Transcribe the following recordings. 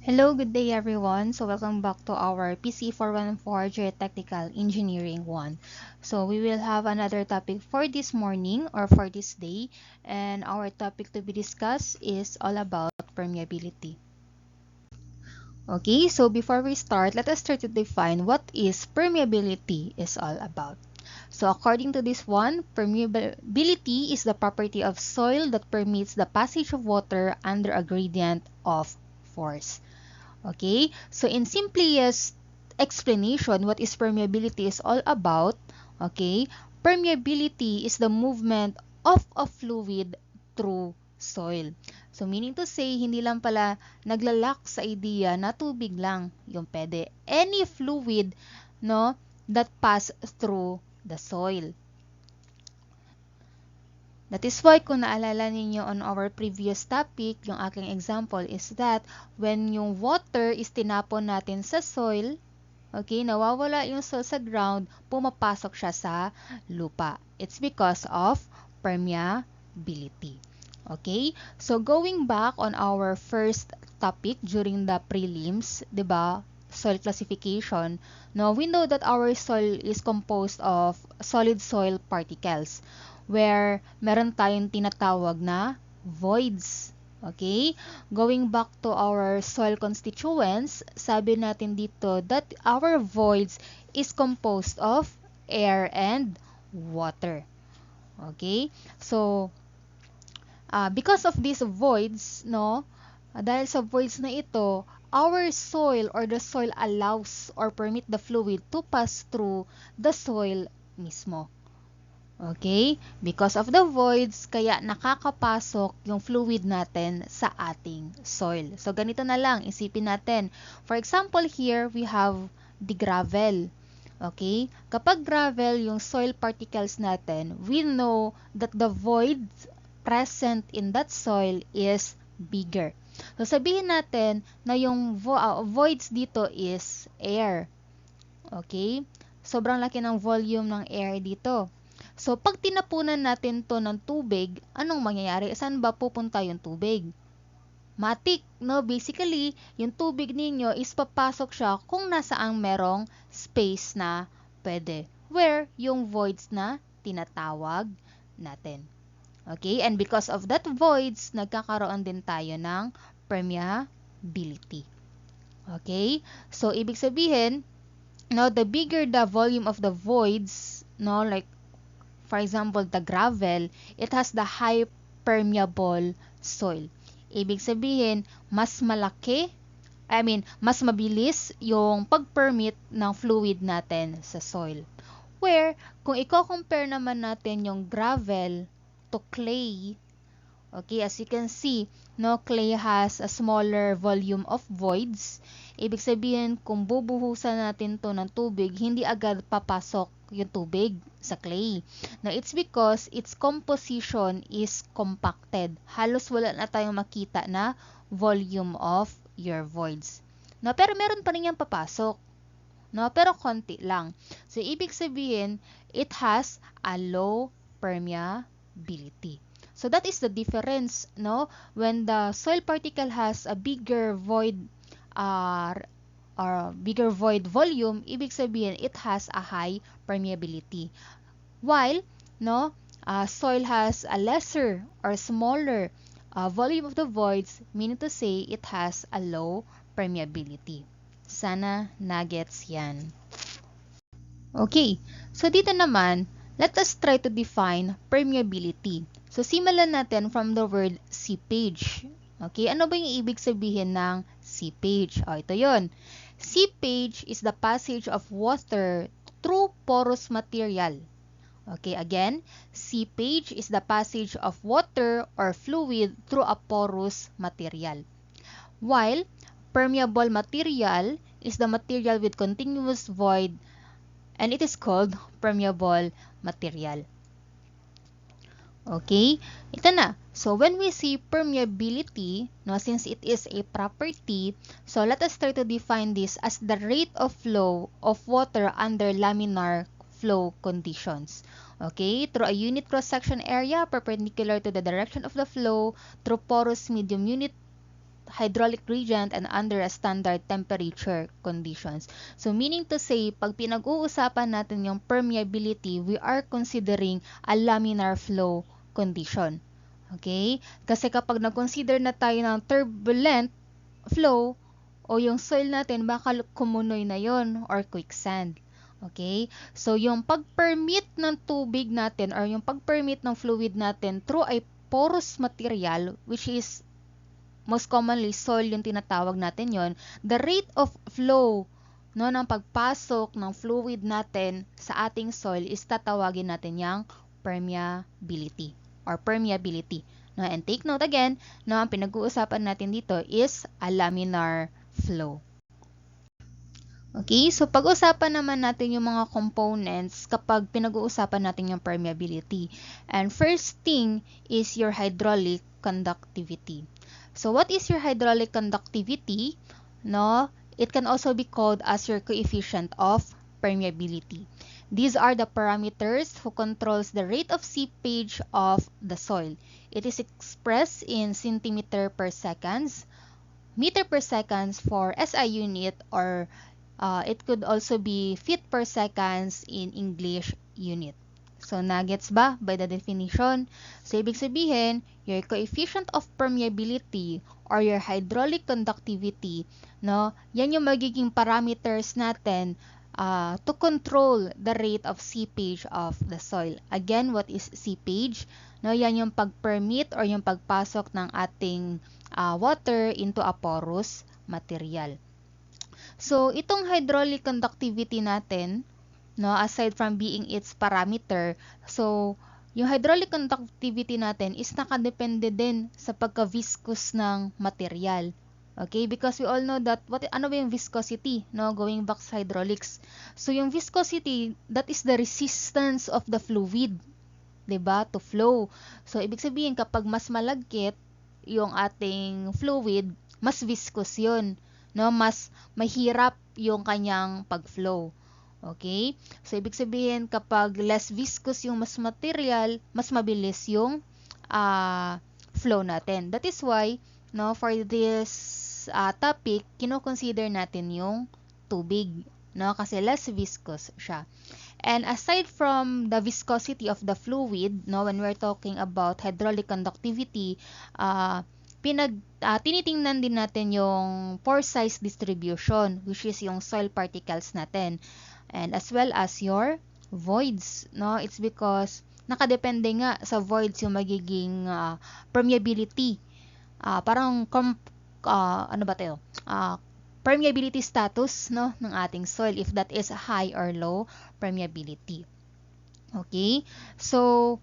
Hello, good day everyone. So welcome back to our PC 414 Geotechnical Engineering 1. So we will have another topic for this morning or for this day, and our topic to be discussed is all about permeability. Okay, so before we start, let us try to define what is permeability is all about. So according to this one, permeability is the property of soil that permits the passage of water under a gradient of force. Okay, so in simplest explanation, what is permeability is all about, okay, permeability is the movement of a fluid through soil. So meaning to say, hindi lang pala naglalak sa idea na tubig lang yung pwede. Any fluid, no, that pass through the soil. That is why kung naalala ninyo on our previous topic, yung aking example is that when yung water is tinapon natin sa soil, okay, nawawala yung soil sa ground, pumapasok siya sa lupa. It's because of permeability. Okay? So going back on our first topic during the prelims, 'di ba? Soil classification. Now, we know that our soil is composed of solid soil particles where meron tayong tinatawag na voids. Okay? Going back to our soil constituents, sabi natin dito that our voids is composed of air and water. Okay? So, because of these voids, no, dahil sa voids na ito, our soil or the soil allows or permit the fluid to pass through the soil mismo. Okay? Because of the voids, kaya nakakapasok yung fluid natin sa ating soil. So, ganito na lang, isipin natin. For example, here, we have the gravel. Okay? Kapag gravel, yung soil particles natin, we know that the voids present in that soil is bigger. So, sabihin natin na yung voids dito is air. Okay? Sobrang laki ng volume ng air dito. So, pag tinapunan natin to ng tubig, anong mangyayari? Saan ba pupunta yung tubig? Matik, no? Basically, yung tubig ninyo is papasok siya kung nasaang merong space na pwede. Where yung voids na tinatawag natin. Okay? And because of that voids, nagkakaroon din tayo ng permeability. Okay? So, ibig sabihin, no, the bigger the volume of the voids, no, like for example, the gravel, it has the high permeable soil. Ibig sabihin, mas malaki, mas mabilis yung pag-permit ng fluid natin sa soil. Where, kung i-compare naman natin yung gravel to clay, okay, as you can see, no, clay has a smaller volume of voids. Ibig sabihin, kung bubuhusan natin to ng tubig, hindi agad papasok yung tubig sa clay. Now, it's because its composition is compacted. Halos wala na tayong makita na volume of your voids. No, pero meron pa rin yung papasok. No, pero konti lang. So, ibig sabihin, it has a low permeability. So that is the difference, no? When the soil particle has a bigger void uh, or bigger void volume, ibig sabihin it has a high permeability. While, no, soil has a lesser or smaller volume of the voids, meaning to say it has a low permeability. Sana nagets yan. Okay, so dito naman, let us try to define permeability. So, simulan natin from the word seepage. Okay, ano ba yung ibig sabihin ng seepage? O, ito yon. Seepage is the passage of water through porous material. Okay, again, seepage is the passage of water or fluid through a porous material. While permeable material is the material with continuous void and it is called permeable material. Okay, ito na. So, when we see permeability, no, since it is a property, so let us try to define this as the rate of flow of water under laminar flow conditions. Okay, through a unit cross-section area perpendicular to the direction of the flow through porous medium unit hydraulic gradient and under a standard temperature conditions. So meaning to say, pag pinag-uusapan natin yung permeability, we are considering a laminar flow condition. Okay? Kasi kapag nag-consider na tayo ng turbulent flow, o yung soil natin, baka kumunoy na yon or quicksand. Okay? So, yung pag-permit ng tubig natin or yung pag-permit ng fluid natin through a porous material, which is most commonly soil yung tinatawag natin yon, the rate of flow no, ng pagpasok ng fluid natin sa ating soil is tatawagin natin yung permeability or permeability. No, and take note again, no, ang pinag-uusapan natin dito is a laminar flow. Okay, so pag-usapan naman natin yung mga components kapag pinag-uusapan natin yung permeability. And first thing is your hydraulic conductivity. So what is your hydraulic conductivity? No, it can also be called as your coefficient of permeability. These are the parameters who controls the rate of seepage of the soil. It is expressed in centimeter per seconds, meter per seconds for SI unit, or it could also be feet per seconds in English unit. So, nagets ba by the definition? So, ibig sabihin, your coefficient of permeability or your hydraulic conductivity, no, yan yung magiging parameters natin to control the rate of seepage of the soil. Again, what is seepage? No, yan yung pag-permit or yung pagpasok ng ating water into a porous material. So, itong hydraulic conductivity natin, no, aside from being its parameter, so, yung hydraulic conductivity natin is nakadepende din sa pagka-viscous ng material. Okay? Because we all know that, ano ba yung viscosity, no? Going back sa hydraulics. So, yung viscosity, that is the resistance of the fluid, diba? To flow. So, ibig sabihin, kapag mas malagkit yung ating fluid, mas viscous yun. No, mas mahirap yung kanyang pag-flow. Okay? So, ibig sabihin, kapag less viscous yung mas material, mas mabilis yung flow natin. That is why, no, for this topic, kino-consider natin yung tubig. No, kasi less viscous siya. And aside from the viscosity of the fluid, no, when we're talking about hydraulic conductivity, tinitingnan din natin yung pore size distribution, which is yung soil particles natin, and as well as your voids, no? It's because nakadepende nga sa voids yung magiging permeability. Ano ba tayo? Permeability status, no, ng ating soil, if that is high or low permeability. Okay? So,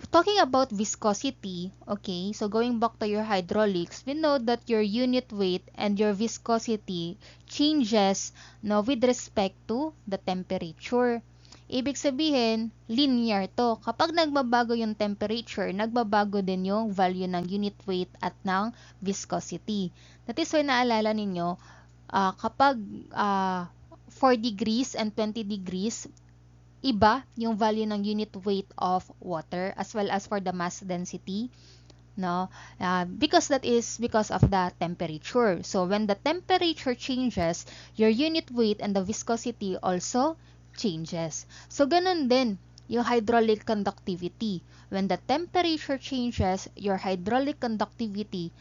talking about viscosity, okay, so going back to your hydraulics, we know that your unit weight and your viscosity changes, no, with respect to the temperature. Ibig sabihin, linear to. Kapag nagbabago yung temperature, nagbabago din yung value ng unit weight at ng viscosity. That is why naalala ninyo, kapag 4 degrees and 20 degrees, iba yung value ng unit weight of water as well as for the mass density, no, because that is because of the temperature. So when the temperature changes, your unit weight and the viscosity also changes. So ganun din yung hydraulic conductivity. When the temperature changes, your hydraulic conductivity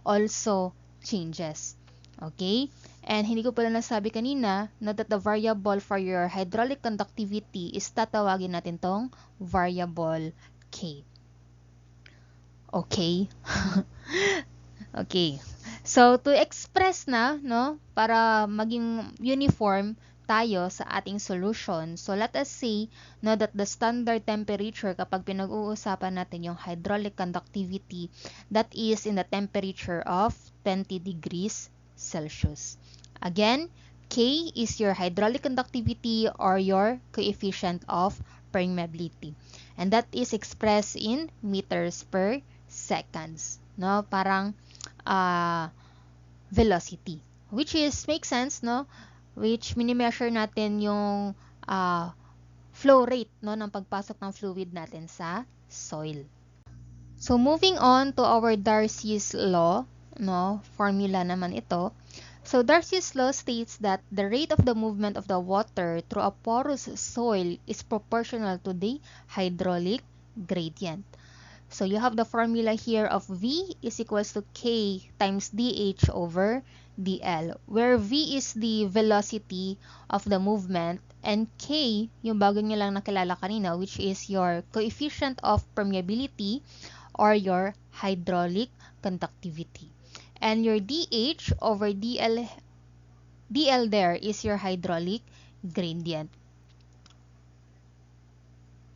also changes. Okay? And hindi ko pala nasabi kanina, no, that the variable for your hydraulic conductivity is tatawagin natin tong variable K. Okay? Okay. So, to express na, no, para maging uniform tayo sa ating solution, so let us say, no, that the standard temperature kapag pinag-uusapan natin yung hydraulic conductivity, that is in the temperature of 20 degrees Celsius. Again, K is your hydraulic conductivity or your coefficient of permeability. And that is expressed in meters per seconds. No? Parang velocity. Which is, makes sense, no? Which minimeasure natin yung flow rate, no, ng pagpasok ng fluid natin sa soil. So moving on to our Darcy's law, no, formula naman ito. So Darcy's law states that the rate of the movement of the water through a porous soil is proportional to the hydraulic gradient. So you have the formula here of V is equals to K times dH over dL, where V is the velocity of the movement and K, yung bago nyo lang nakilala kanina, which is your coefficient of permeability or your hydraulic conductivity. And your dH over dL there is your hydraulic gradient.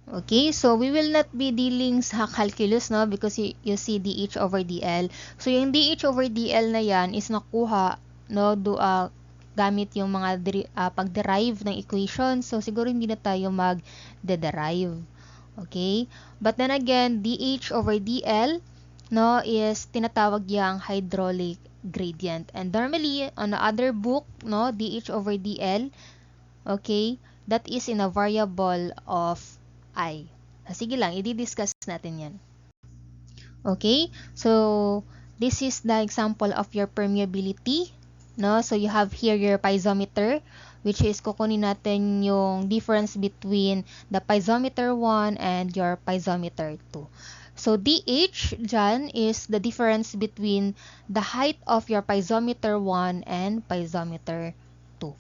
Okay, so we will not be dealing sa calculus, no? Because you see dH over dL. So, yung dH over dL na yan is nakuha, no? Gamit yung mga pag-derive ng equation. So, siguro hindi na tayo mag-derive. Okay? But then again, dH over dL, no, is tinatawag yang hydraulic gradient. And normally, on the other book, no, dH over dL, okay, that is in a variable of I. Sige lang, i-discuss natin yan. Okay, so this is the example of your permeability. No? So you have here your piezometer, which is kukunin natin yung difference between the piezometer 1 and your piezometer 2. So DH dyan is the difference between the height of your piezometer 1 and piezometer 2.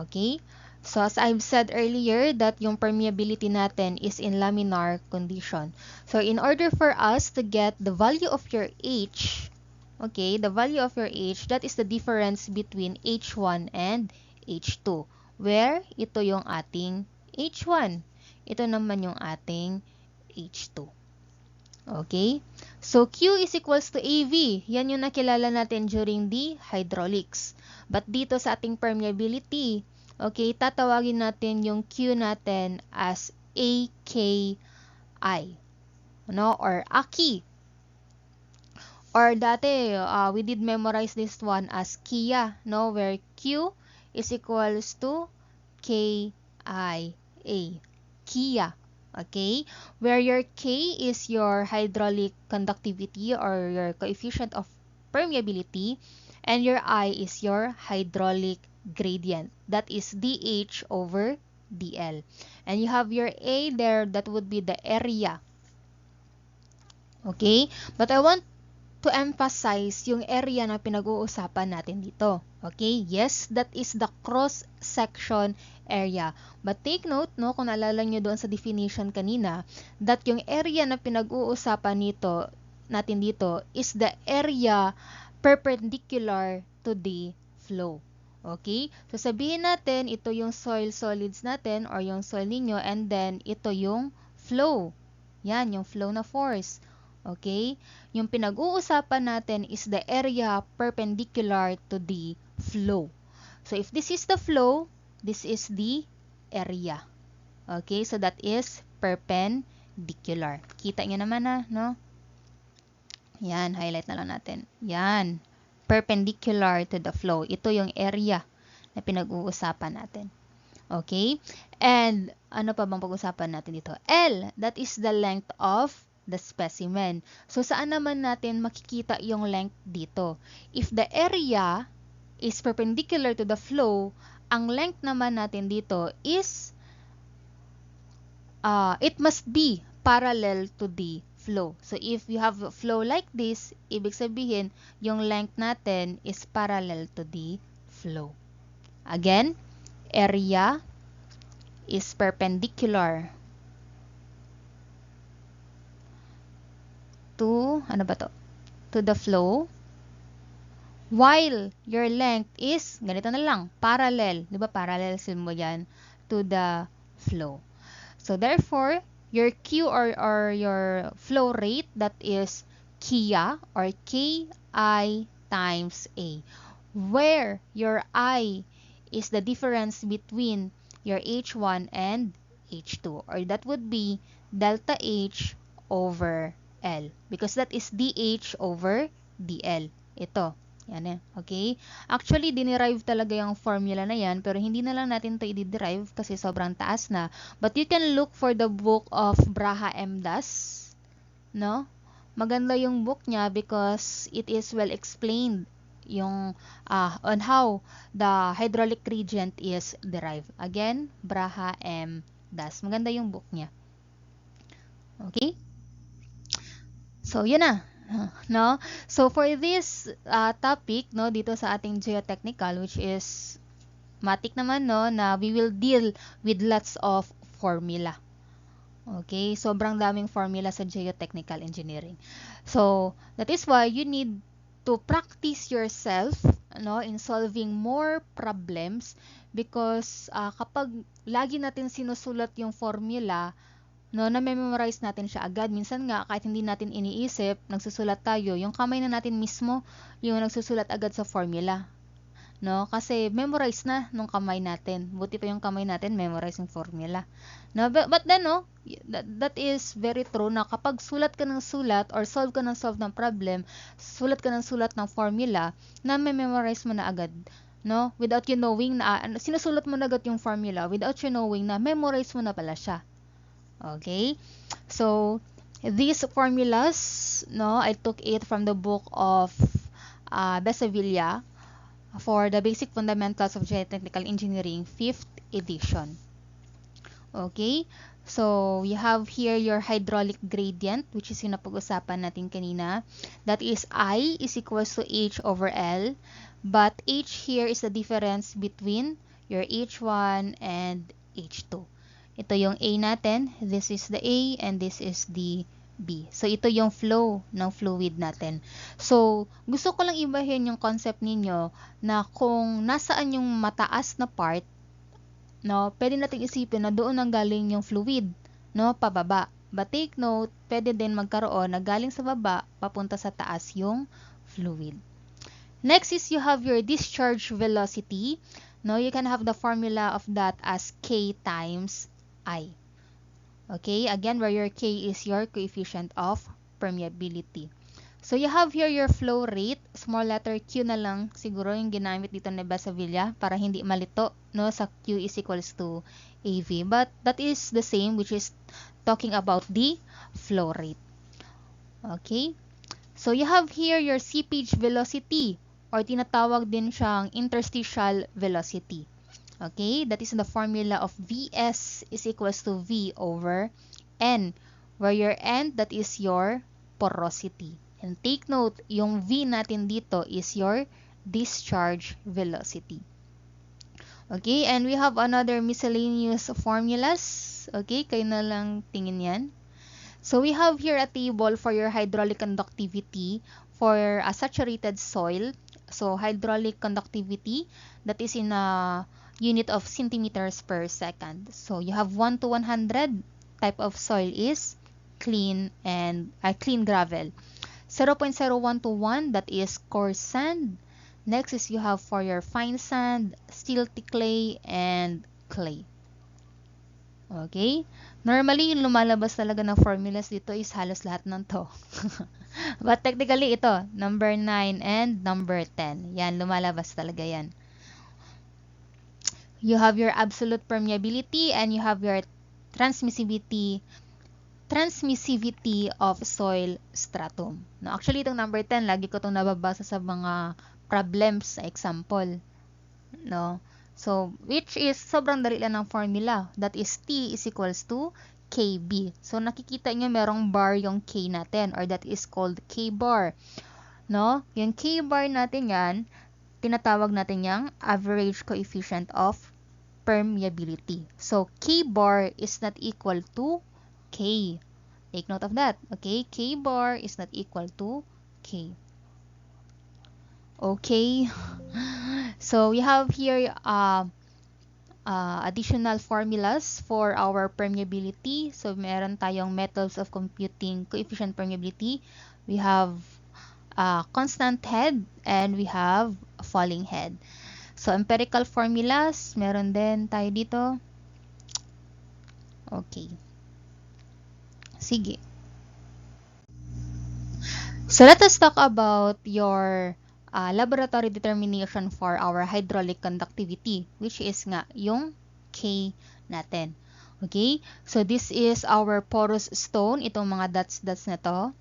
Okay? So, as I've said earlier, that yung permeability natin is in laminar condition. So, in order for us to get the value of your H, okay, the value of your H, that is the difference between H1 and H2. Where ito yung ating H1. Ito naman yung ating H2. Okay? So, Q is equals to AV. Yan yung nakilala natin during the hydraulics. But dito sa ating permeability, okay, tatawagin natin yung Q natin as AKI, no? Or AKI. Or dati, we did memorize this one as KIA, no? Where Q is equals to KIA, KIA. Okay? Where your K is your hydraulic conductivity or your coefficient of permeability, and your I is your hydraulic gradient. That is dH over dL. And you have your A there, that would be the area. Okay? But I want to emphasize yung area na pinag-uusapan natin dito. Okay? Yes, that is the cross-section area. But take note, no, kung naalala nyo doon sa definition kanina, that yung area na pinag-uusapan natin dito is the area perpendicular to the flow. Okay? So, sabihin natin, ito yung soil solids natin or yung soil ninyo, and then, ito yung flow. Yan, yung flow na force. Okay? Yung pinag-uusapan natin is the area perpendicular to the flow. So, if this is the flow, this is the area. Okay? So, that is perpendicular. Kita nyo naman na, no? Yan, highlight na lang natin. Yan. Perpendicular to the flow. Ito yung area na pinag-uusapan natin. Okay? And, ano pa bang pag-usapan natin dito? L, that is the length of the specimen. So, saan naman natin makikita yung length dito? If the area is perpendicular to the flow, ang length naman natin dito is, it must be parallel to the flow. So, if you have a flow like this, ibig sabihin, yung length natin is parallel to the flow. Again, area is perpendicular to, ano ba to? To the flow, while your length is, ganito na lang, parallel. Di ba parallel mo yan to the flow. So, therefore, your Q or your flow rate, that is KIA or KI times A, where your I is the difference between your H1 and H2, or that would be delta H over L, because that is dH over dL. Ito. Yan eh. Okay? Actually, dinerive talaga yung formula na yan, pero hindi na lang natin ito i-derive kasi sobrang taas na. But you can look for the book of Braha M. Das. no? Maganda yung book niya because it is well explained yung on how the hydraulic gradient is derived. Again, Braha M. Das. Maganda yung book niya. Okay? So, yun na. No? So, for this topic, no, dito sa ating geotechnical, which is matik naman, no, na we will deal with lots of formula. Okay? Sobrang daming formula sa geotechnical engineering. So, that is why you need to practice yourself, no, in solving more problems because kapag lagi natin sinusulat yung formula, no, na-memorize natin siya agad. Minsan nga, kahit hindi natin iniisip, nagsusulat tayo, yung kamay na natin mismo, yung nagsusulat agad sa formula. No? Kasi memorize na nung kamay natin. Buti pa yung kamay natin, memorize yung formula. No? But then, no, that is very true na kapag sulat ka ng sulat or solve ka ng problem, sulat ka ng sulat ng formula, na memorize mo na agad. No? Without you knowing na, sinusulat mo na agad yung formula, without you knowing na memorize mo na pala siya. Okay, so these formulas, no, I took it from the book of Besavilla for the Basic Fundamentals of Geotechnical Engineering, 5th edition. Okay, so you have here your hydraulic gradient, which is yung napag-usapan natin kanina. That is I is equals to H over L, but H here is the difference between your H1 and H2. Ito yung A natin, this is the A, and this is the B. So, ito yung flow ng fluid natin. So, gusto ko lang ibahin yung concept ninyo na kung nasaan yung mataas na part, no, pwede natin isipin na doon ang galing yung fluid, no, pababa. But take note, pwede din magkaroon na galing sa baba, papunta sa taas yung fluid. Next is you have your discharge velocity. No, you can have the formula of that as K times I. Okay, again, where your K is your coefficient of permeability. So, you have here your flow rate. Small letter Q na lang siguro yung ginamit dito ni Besavilla para hindi malito, no, sa Q is equals to AV. But that is the same, which is talking about the flow rate. Okay, so you have here your seepage velocity or tinatawag din siyang interstitial velocity. Okay, that is the formula of Vs is equals to V over N, where your N, that is your porosity. And take note, yung V natin dito is your discharge velocity. Okay, and we have another miscellaneous formulas. Okay, kayo na lang tingin yan. So we have here a table for your hydraulic conductivity for a saturated soil. So hydraulic conductivity, that is in a unit of centimeters per second. So you have 1 to 100 type of soil is clean and clean gravel. 0.01 to 1, that is coarse sand. Next is you have for your fine sand, silty clay, and clay. Okay? Normally, yung lumalabas talaga ng formulas dito is halos lahat ng to. But technically, ito, number 9 and number 10. Yan, lumalabas talaga yan. You have your absolute permeability and you have your transmissivity of soil stratum. No, actually, itong number 10, lagi ko itong nababasa sa mga problems sa example. No? So, which is sobrang dali lang ng formula. That is T is equals to KB. So, nakikita nyo merong bar yung K natin or that is called K bar. No? Yung K bar natin yan, tinatawag natin yung average coefficient of permeability. So, K bar is not equal to K. Take note of that. Okay? K bar is not equal to K. Okay? So, we have here additional formulas for our permeability. So, meron tayong methods of computing coefficient permeability. We have constant head and we have falling head. So, empirical formulas, meron din tayo dito. Okay. Sige. So, let us talk about your laboratory determination for our hydraulic conductivity, which is nga yung K natin. Okay? So, this is our porous stone. Itong mga dots-dots na to.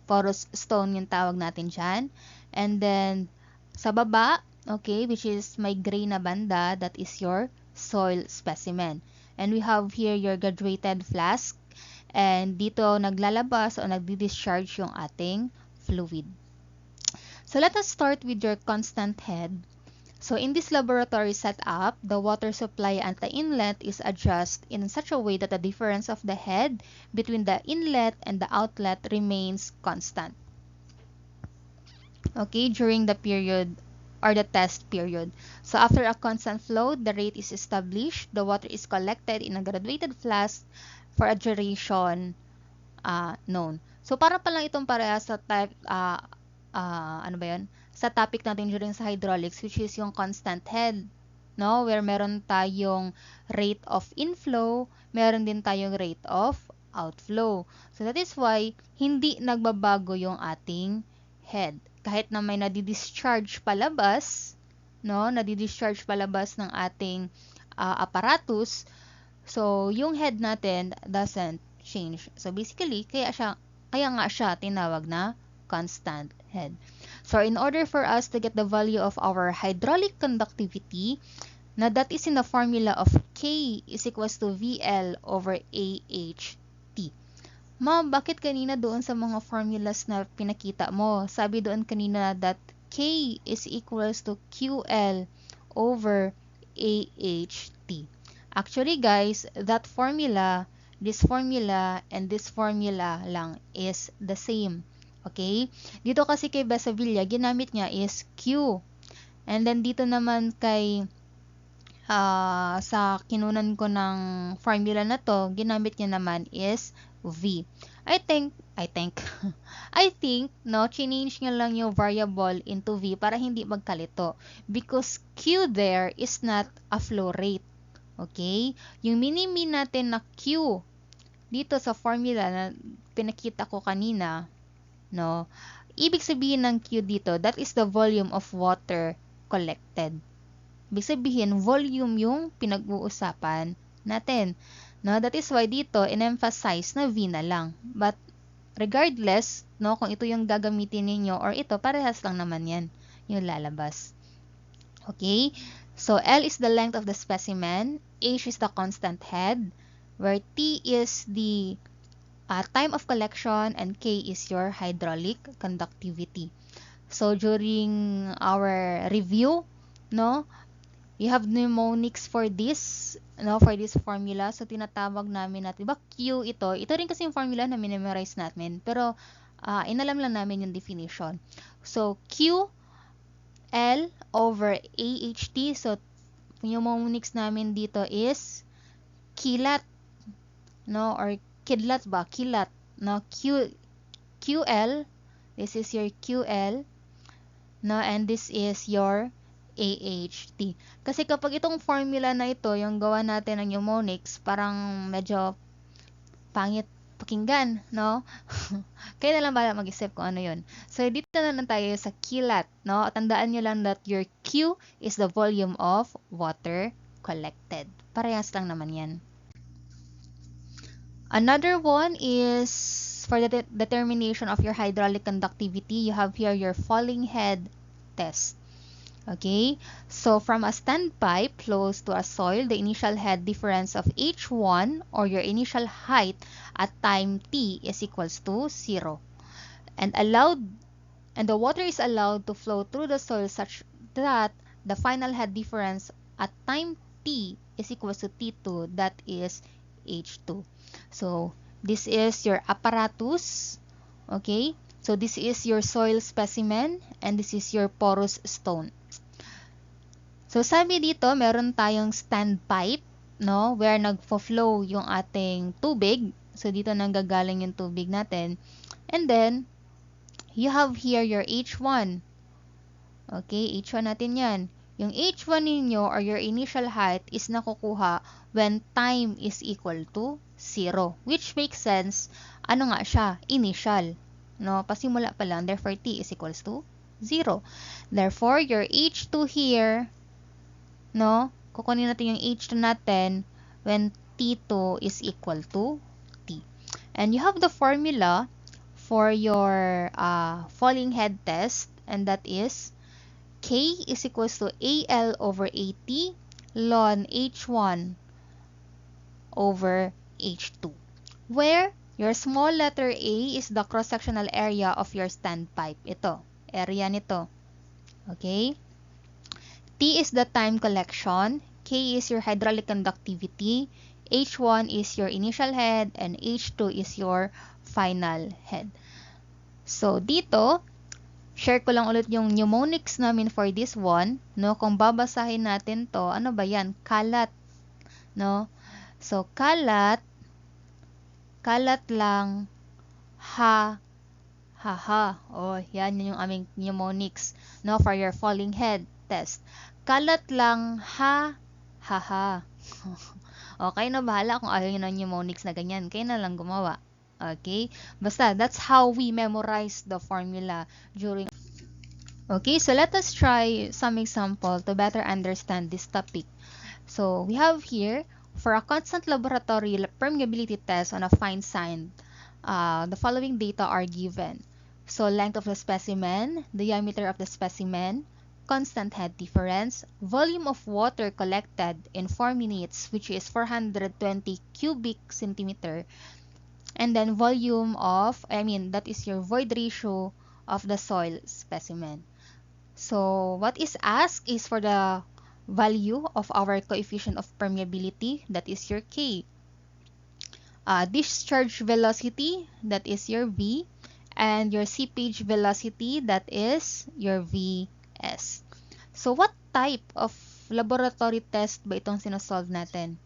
Porous stone yung tawag natin dyan. And then, sa baba, okay, which is may gray na banda, that is your soil specimen. And we have here your graduated flask. And dito naglalabas o nagdi-discharge yung ating fluid. So, let us start with your constant head. So, in this laboratory setup, the water supply at the inlet is adjusted in such a way that the difference of the head between the inlet and the outlet remains constant. Okay, during the period or the test period. So, after a constant flow, the rate is established. The water is collected in a graduated flask for a duration known. So, para pa lang itong parehas sa type, ano ba yun? Sa topic natin during sa hydraulics, which is yung constant head, no? Where meron tayong rate of inflow, meron din tayong rate of outflow. So, that is why, hindi nagbabago yung ating head. Kahit na may nadi-discharge palabas, no? Nadi-discharge palabas ng ating apparatus, so, yung head natin doesn't change. So, basically, kaya nga siya tinawag na constant head. So, in order for us to get the value of our hydraulic conductivity, na that is in the formula of K is equals to VL over AHT. Ma'am, bakit kanina doon sa mga formulas na pinakita mo, sabi doon kanina that K is equals to QL over AHT. Actually, guys, that formula, this formula, and this formula lang is the same. Okay? Dito kasi kay Besavilla, ginamit niya is Q. And then dito naman kay sa kinunan ko ng formula na to, ginamit niya naman is V. I think, no, change niya lang yung variable into V para hindi magkalito. Because Q there is not a flow rate. Okay? Yung mini-mean natin na Q dito sa formula na pinakita ko kanina, no? Ibig sabihin ng Q dito, that is the volume of water collected. Ibig sabihin, volume yung pinag-uusapan natin. No? That is why dito, in-emphasize na V na lang. But, regardless, no, kung ito yung gagamitin ninyo or ito, parehas lang naman yan yung lalabas. Okay? So, L is the length of the specimen, H is the constant head, where T is the time of collection, and K is your hydraulic conductivity. So, during our review, no, you have mnemonics for this, no, for this formula. So, tinatawag namin natin, diba Q ito? Ito rin kasi yung formula na minimemorize natin. Pero, inalam lang namin yung definition. So, Q, L over AHT. So, yung mnemonics namin dito is kilat, no, or kidlat ba? Kilat, no, QL, this is your QL, no, and this is your AHT. Kasi kapag itong formula na ito, yung gawa natin ng mnemonics, parang medyo pangit pakinggan, no? Kaya na lang bala mag-isip kung ano yun. So, dito na lang tayo sa kilat, no? Tandaan nyo lang that your Q is the volume of water collected. Parehas lang naman yan. Another one is for the determination of your hydraulic conductivity. You have here your falling head test. Okay, so from a standpipe close to a soil, the initial head difference of H1 or your initial height at time t is equals to 0. And the water is allowed to flow through the soil such that the final head difference at time t is equals to T2, that is H2. So, this is your apparatus. Okay, so this is your soil specimen and this is your porous stone. So, sabi dito, meron tayong standpipe, no, where nagfo-flow yung ating tubig. So, dito nanggagaling yung tubig natin. And then, you have here your H1. Okay, H1 natin yan. Yung H1 ninyo or your initial height is nakukuha when time is equal to 0. Which makes sense, ano nga siya? Initial. No, pasimula pa lang, therefore t is equals to 0. Therefore, your H2 here, no, kukunin natin yung H2 natin when T2 is equal to T. And you have the formula for your falling head test, and that is K is equals to AL over AT ln H1 over H2, where your small letter A is the cross-sectional area of your standpipe. Ito, area nito. Okay? T is the time collection, K is your hydraulic conductivity, H1 is your initial head, and H2 is your final head. So, dito, share ko lang ulit yung mnemonics namin for this one, no? Kung babasahin natin to, ano ba yan? Kalat, no? So, kalat lang, ha, Oh, yan yung aming mnemonics, no? For your falling head test. Kalat lang, ha. Okay, na bahala kung ayaw nyo ng mnemonics na ganyan. Kayo na lang gumawa. Okay? Basta, that's how we memorize the formula during... Okay, so let us try some example to better understand this topic. So, we have here, for a constant laboratory permeability test on a fine sand, the following data are given. So, length of the specimen, diameter of the specimen, constant head difference, volume of water collected in 4 minutes, which is 420 cubic centimeter, and then volume of, that is your void ratio of the soil specimen. So, what is asked is for the value of our coefficient of permeability, that is your K. Discharge velocity, that is your V, and your seepage velocity, that is your Vs. So, what type of laboratory test ba itong sinosolve natin?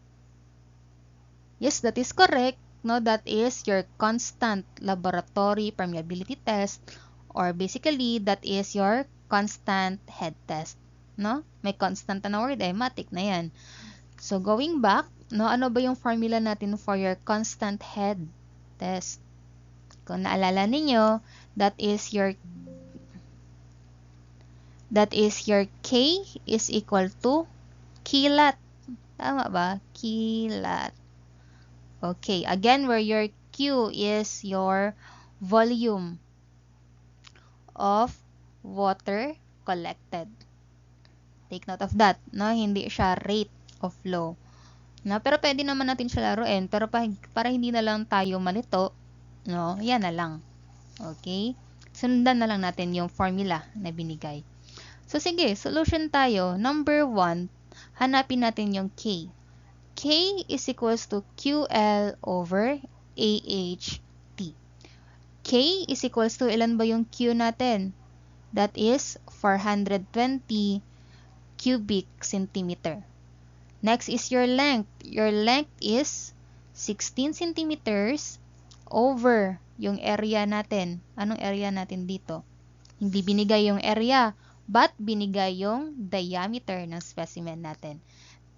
Yes, that is correct. No, that is your constant laboratory permeability test, or basically, that is your constant head test. No? May constant na word, matik na yan. So, going back, no, ano ba yung formula natin for your constant head test? Kung naalala ninyo, that is your K is equal to kilat. Tama ba? Kilat. Okay, again, where your Q is your volume of water collected. Take note of that, no? Hindi siya rate of flow. No? Pero pwede naman natin siya laruin, pero para hindi na lang tayo malito, no? Yan na lang. Okay? Sundan na lang natin yung formula na binigay. So, sige, solution tayo. Number 1, hanapin natin yung K. K is equals to QL over AHT. K is equals to, ilan ba yung Q natin? That is 420 cubic centimeter. Next is your length. Your length is 16 centimeters over yung area natin. Anong area natin dito? Hindi binigay yung area, but binigay yung diameter ng specimen natin.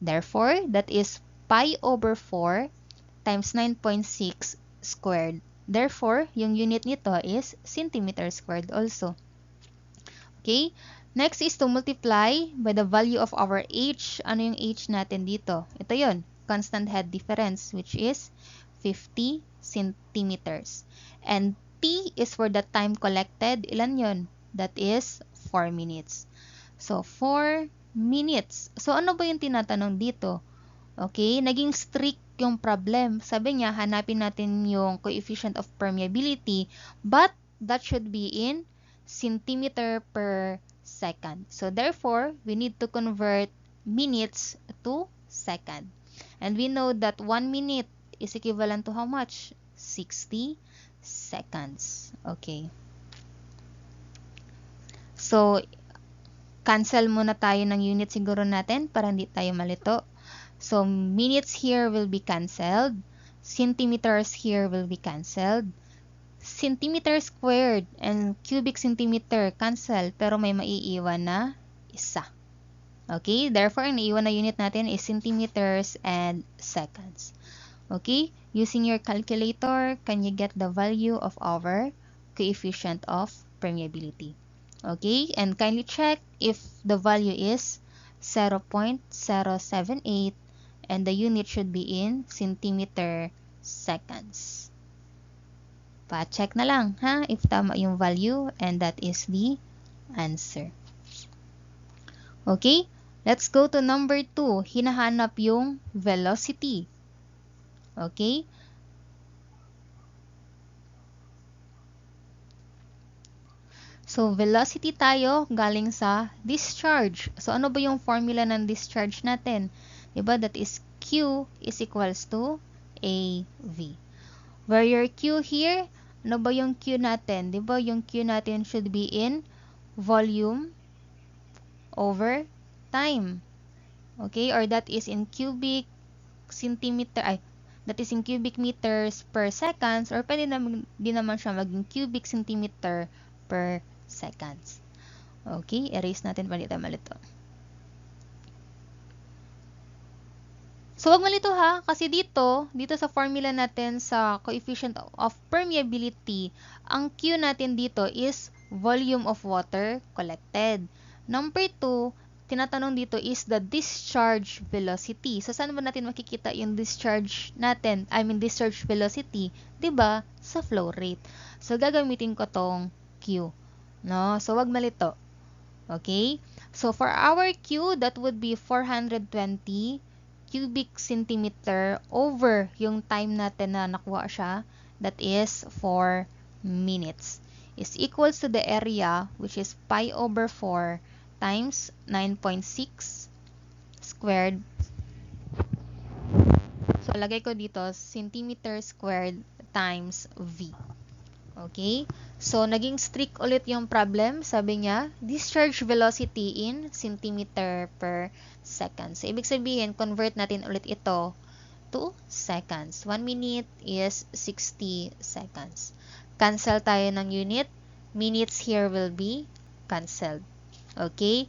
Therefore, that is pi over 4 times 9.6 squared. Therefore, yung unit nito is centimeter squared also. Okay? Next is to multiply by the value of our H. Ano yung H natin dito? Ito yun, constant head difference, which is 50 centimeters. And T is for the time collected. Ilan yun? That is 4 minutes. So, 4 minutes. So, ano ba yung tinatanong dito? Okay, naging strict yung problem. Sabi niya, hanapin natin yung coefficient of permeability, but that should be in centimeter per second. So, therefore, we need to convert minutes to second. And we know that 1 minute is equivalent to how much? 60 seconds. Okay. So, cancel muna tayo ng unit siguro natin para hindi tayo malito. So, minutes here will be cancelled. Centimeters here will be cancelled. Centimeter squared and cubic centimeter cancel, pero may maiiwan na isa. Okay? Therefore, ang naiiwan na unit natin is centimeters and seconds. Okay? Using your calculator, can you get the value of our coefficient of permeability? Okay? And kindly check if the value is 0.078 and the unit should be in centimeter seconds. Pa-check na lang ha if tama yung value, and that is the answer. Okay, let's go to number 2. Hinahanap yung velocity. Okay? So, velocity tayo galing sa discharge. So, ano ba yung formula ng discharge natin? Diba? That is Q is equals to AV. Where your Q here, ano ba yung Q natin? Diba? Yung Q natin should be in volume over time. Okay? Or that is in cubic centimeter, that is in cubic meters per seconds, or pwede din naman siya maging cubic centimeter per seconds. Okay, erase natin palito malito. So, wag malito ha, kasi dito sa formula natin sa coefficient of permeability, ang Q natin dito is volume of water collected. Number 2, tinatanong dito is the discharge velocity. So, saan ba natin makikita yung discharge natin? Discharge velocity, 'di ba? Sa flow rate. So, gagamitin ko tong Q. No? So, wag malito. Okay? So, for our Q, that would be 420 cubic centimeter over yung time natin na nakuha siya. That is 4 minutes. Is equals to the area, which is pi over 4 times 9.6 squared. So, lagay ko dito, centimeter squared times V. Okay? So, naging strict ulit yung problem. Sabi niya, discharge velocity in centimeter per second. So, ibig sabihin, convert natin ulit ito to seconds. 1 minute is 60 seconds. Cancel tayo ng unit. Minutes here will be cancelled. Okay?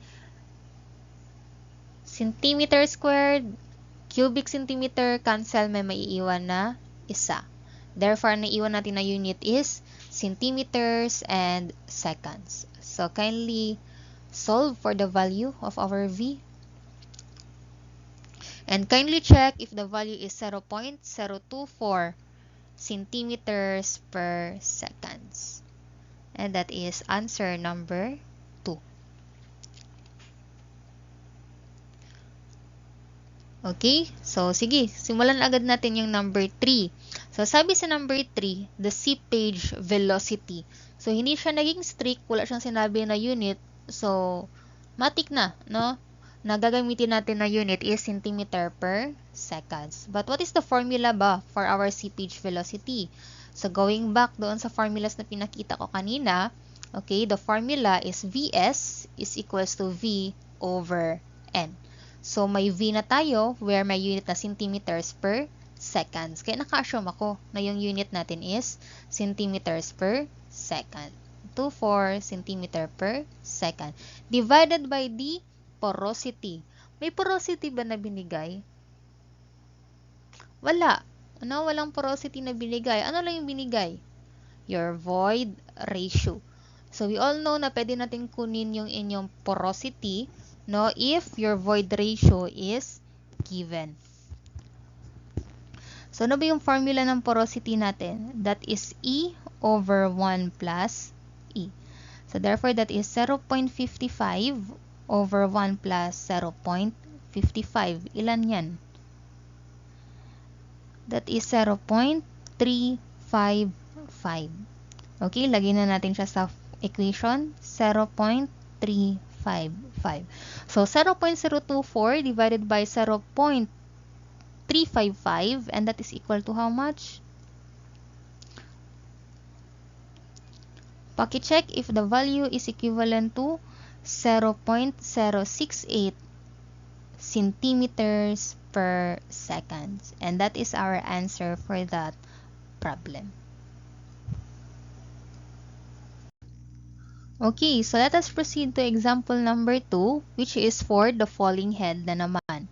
Centimeter squared, cubic centimeter, cancel, may maiiwan na isa. Therefore, naiwan natin na unit is centimeters and seconds. So, kindly solve for the value of our V. And kindly check if the value is 0.024 centimeters per seconds. And that is answer number 2. Okay? So, sige. Simulan agad natin yung number 3. So, sabi sa number 3, the seepage velocity. So, hindi siya naging strict. Wala siyang sinabi na unit. So, matik na, no? Nagagamitin natin na unit is centimeter per seconds. But what is the formula ba for our seepage velocity? So, going back doon sa formulas na pinakita ko kanina, okay, the formula is Vs is equals to V over N. So, may V na tayo where may unit na centimeters per seconds. Kaya naka-assume ako na yung unit natin is centimeters per second. 24 centimeter per second. Divided by the porosity. May porosity ba na binigay? Wala. Ano? Walang porosity na binigay. Ano lang yung binigay? Your void ratio. So, we all know na pwede natin kunin yung inyong porosity, no, if your void ratio is given. So, ano ba yung formula ng porosity natin? That is E over 1 plus E. So, therefore, that is 0.55 over 1 plus 0.55. Ilan yan? That is 0.355. Okay, lagyan na natin siya sa equation. 0.355. So, 0.024 divided by 0.355, and that is equal to how much? Paki-check if the value is equivalent to 0.068 centimeters per second. And that is our answer for that problem. Okay, so let us proceed to example number 2, which is for the falling head na naman.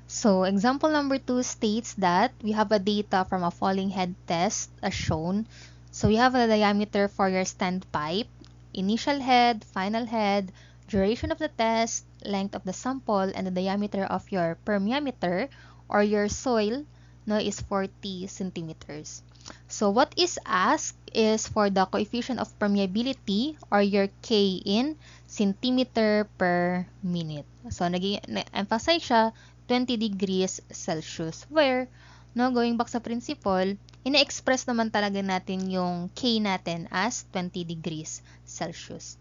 So, example number 2 states that we have a data from a falling head test as shown. So, we have a diameter for your standpipe, initial head, final head, duration of the test, length of the sample, and the diameter of your permeameter or your soil, no, is 40 centimeters. So what is asked is for the coefficient of permeability or your K in centimeter per minute. So nag-emphasize siya 20 degrees Celsius, where, no, going back sa principle, ina-express naman talaga natin yung K natin as 20 degrees Celsius.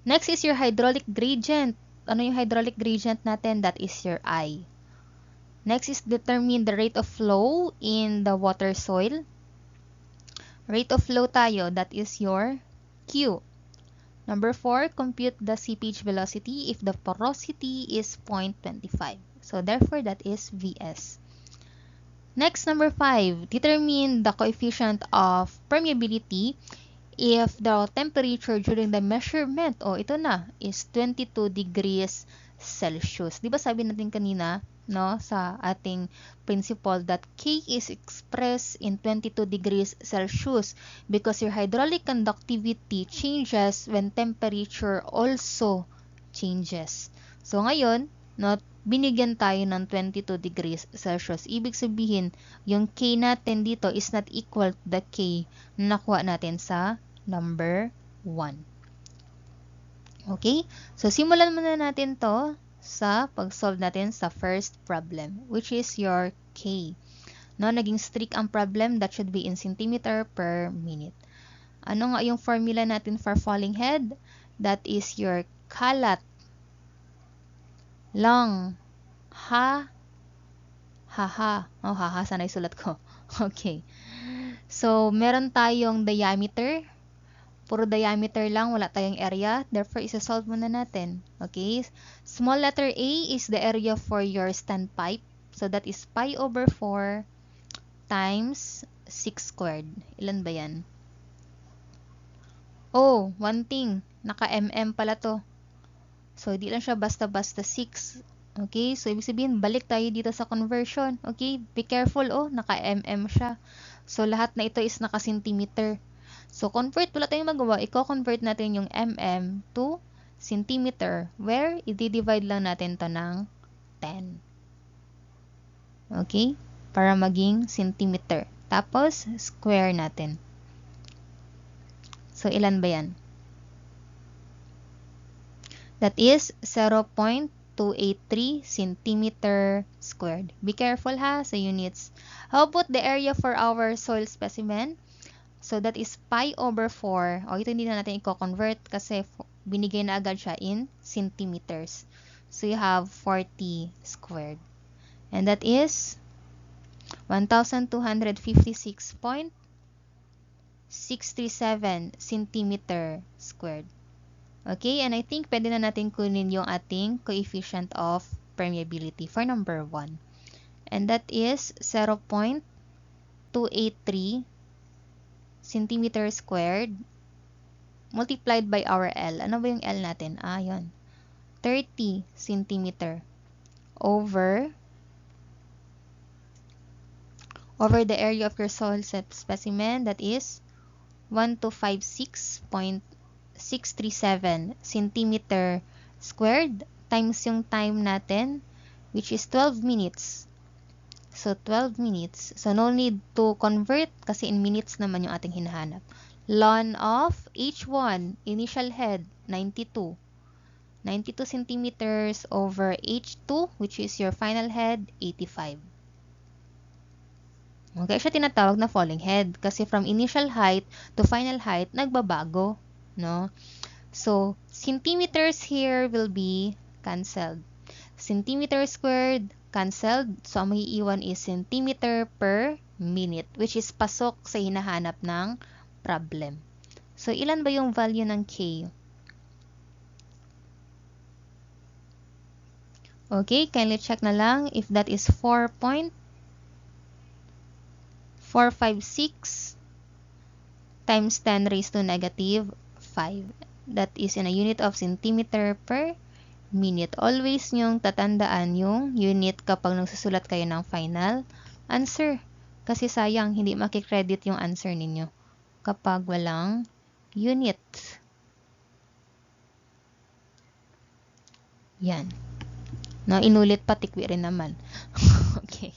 Next is your hydraulic gradient. Ano yung hydraulic gradient natin? That is your I. Next is determine the rate of flow in the water soil. Rate of flow tayo, that is your Q. Number 4, compute the seepage velocity if the porosity is 0.25. So therefore, that is Vs. Next, number 5, determine the coefficient of permeability if the temperature during the measurement, ito na, is 22 degrees Celsius. Di ba sabi natin kanina, no, sa ating principle that K is expressed in 22 degrees Celsius because your hydraulic conductivity changes when temperature also changes. So ngayon, no, binigyan tayo ng 22 degrees Celsius. Ibig sabihin, yung K natin dito is not equal to the K na nakuha natin sa number 1. Okay? So, simulan muna natin to sa pag-solve natin sa first problem, which is your K. No, naging strict ang problem, that should be in centimeter per minute. Ano nga yung formula natin for falling head? That is your kalat lang ha ha. Oh, ha, sana isulat ko. Okay. So, meron tayong diameter. Puro diameter lang, wala tayong area. Therefore, isa-solve muna natin. Okay? Small letter A is the area for your standpipe. So, that is pi over 4 times 6 squared. Ilan ba yan? Oh, one thing. Naka-mm pala to. So, di lang siya basta-basta 6. Okay? So, ibig sabihin, balik tayo dito sa conversion. Okay? Be careful, naka-mm siya. So, lahat na ito is naka-centimeter. So, convert, wala tayong magawa. I-convert natin yung mm to centimeter, where i-divide lang natin to ng 10. Okay? Para maging centimeter. Tapos, square natin. So, ilan ba yan? That is 0.283 centimeter squared. Be careful ha sa units. How about the area for our soil specimen? So, that is pi over 4. Ito hindi na natin i-convert kasi binigay na agad siya in centimeters. So, you have 40 squared. And that is 1,256.637 centimeter squared. Okay, and I think pwede na natin kunin yung ating coefficient of permeability for number 1. And that is 0.283 centimeter squared multiplied by our L. Ano ba yung L natin? Yun. 30 centimeter over the area of your soil specimen, that is 1256.637 centimeter squared times yung time natin, which is 12 minutes. So, 12 minutes. So, no need to convert kasi in minutes naman yung ating hinahanap. Ln of H1, initial head, 92. 92 centimeters over H2, which is your final head, 85. Okay, siya tinatawag na falling head kasi from initial height to final height, nagbabago, no? So, centimeters here will be cancelled. Centimeter squared, cancelled. So, ang maiiwan is centimeter per minute, which is pasok sa hinahanap ng problem. So, ilan ba yung value ng K? Okay, kindly check na lang if that is 4.456 times 10 raised to negative 5. That is in a unit of centimeter per minute. Always nyong tatandaan yung unit kapag nagsusulat kayo ng final answer. Kasi sayang, hindi makikredit yung answer ninyo kapag walang unit. Yan. No, inulit pa, tikwi rin naman. Okay.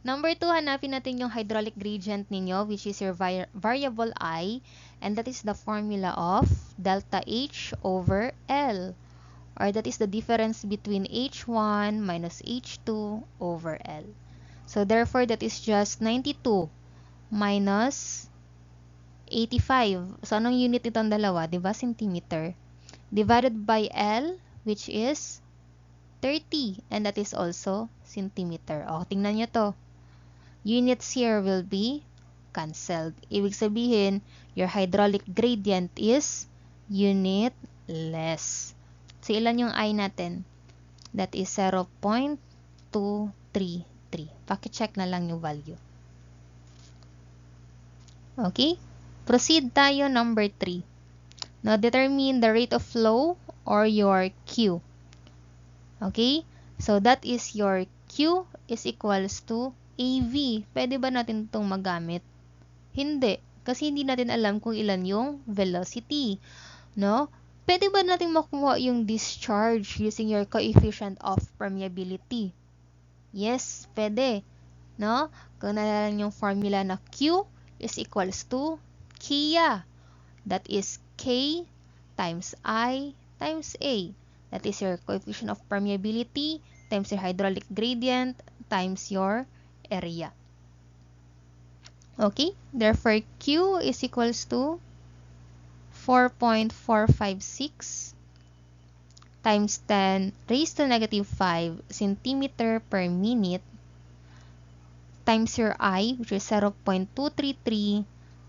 Number 2, hanapin natin yung hydraulic gradient ninyo, which is your variable I, and that is the formula of delta H over L, or that is the difference between H1 minus H2 over L. So therefore, that is just 92 minus 85. So anong unit itong dalawa? Diba? Centimeter. Divided by L, which is 30, and that is also centimeter. O, tingnan nyo to. Units here will be cancelled. Ibig sabihin, your hydraulic gradient is unitless. So, ilan yung I natin? That is 0.233. Paki-check na lang yung value. Okay? Proceed tayo, number 3. Now, determine the rate of flow or your Q. Okay? So, that is your Q is equals to AV. Pwede ba natin itong magamit? Hindi. Kasi hindi natin alam kung ilan yung velocity. No? Pwede ba natin makuha yung discharge using your coefficient of permeability? Yes, pwede. No? Kung naalala yung formula na Q is equals to Kia. That is K times I times A. That is your coefficient of permeability times your hydraulic gradient times your area. Okay? Therefore, Q is equals to 4.456 times 10 raised to negative 5 centimeter per minute times your I, which is 0.233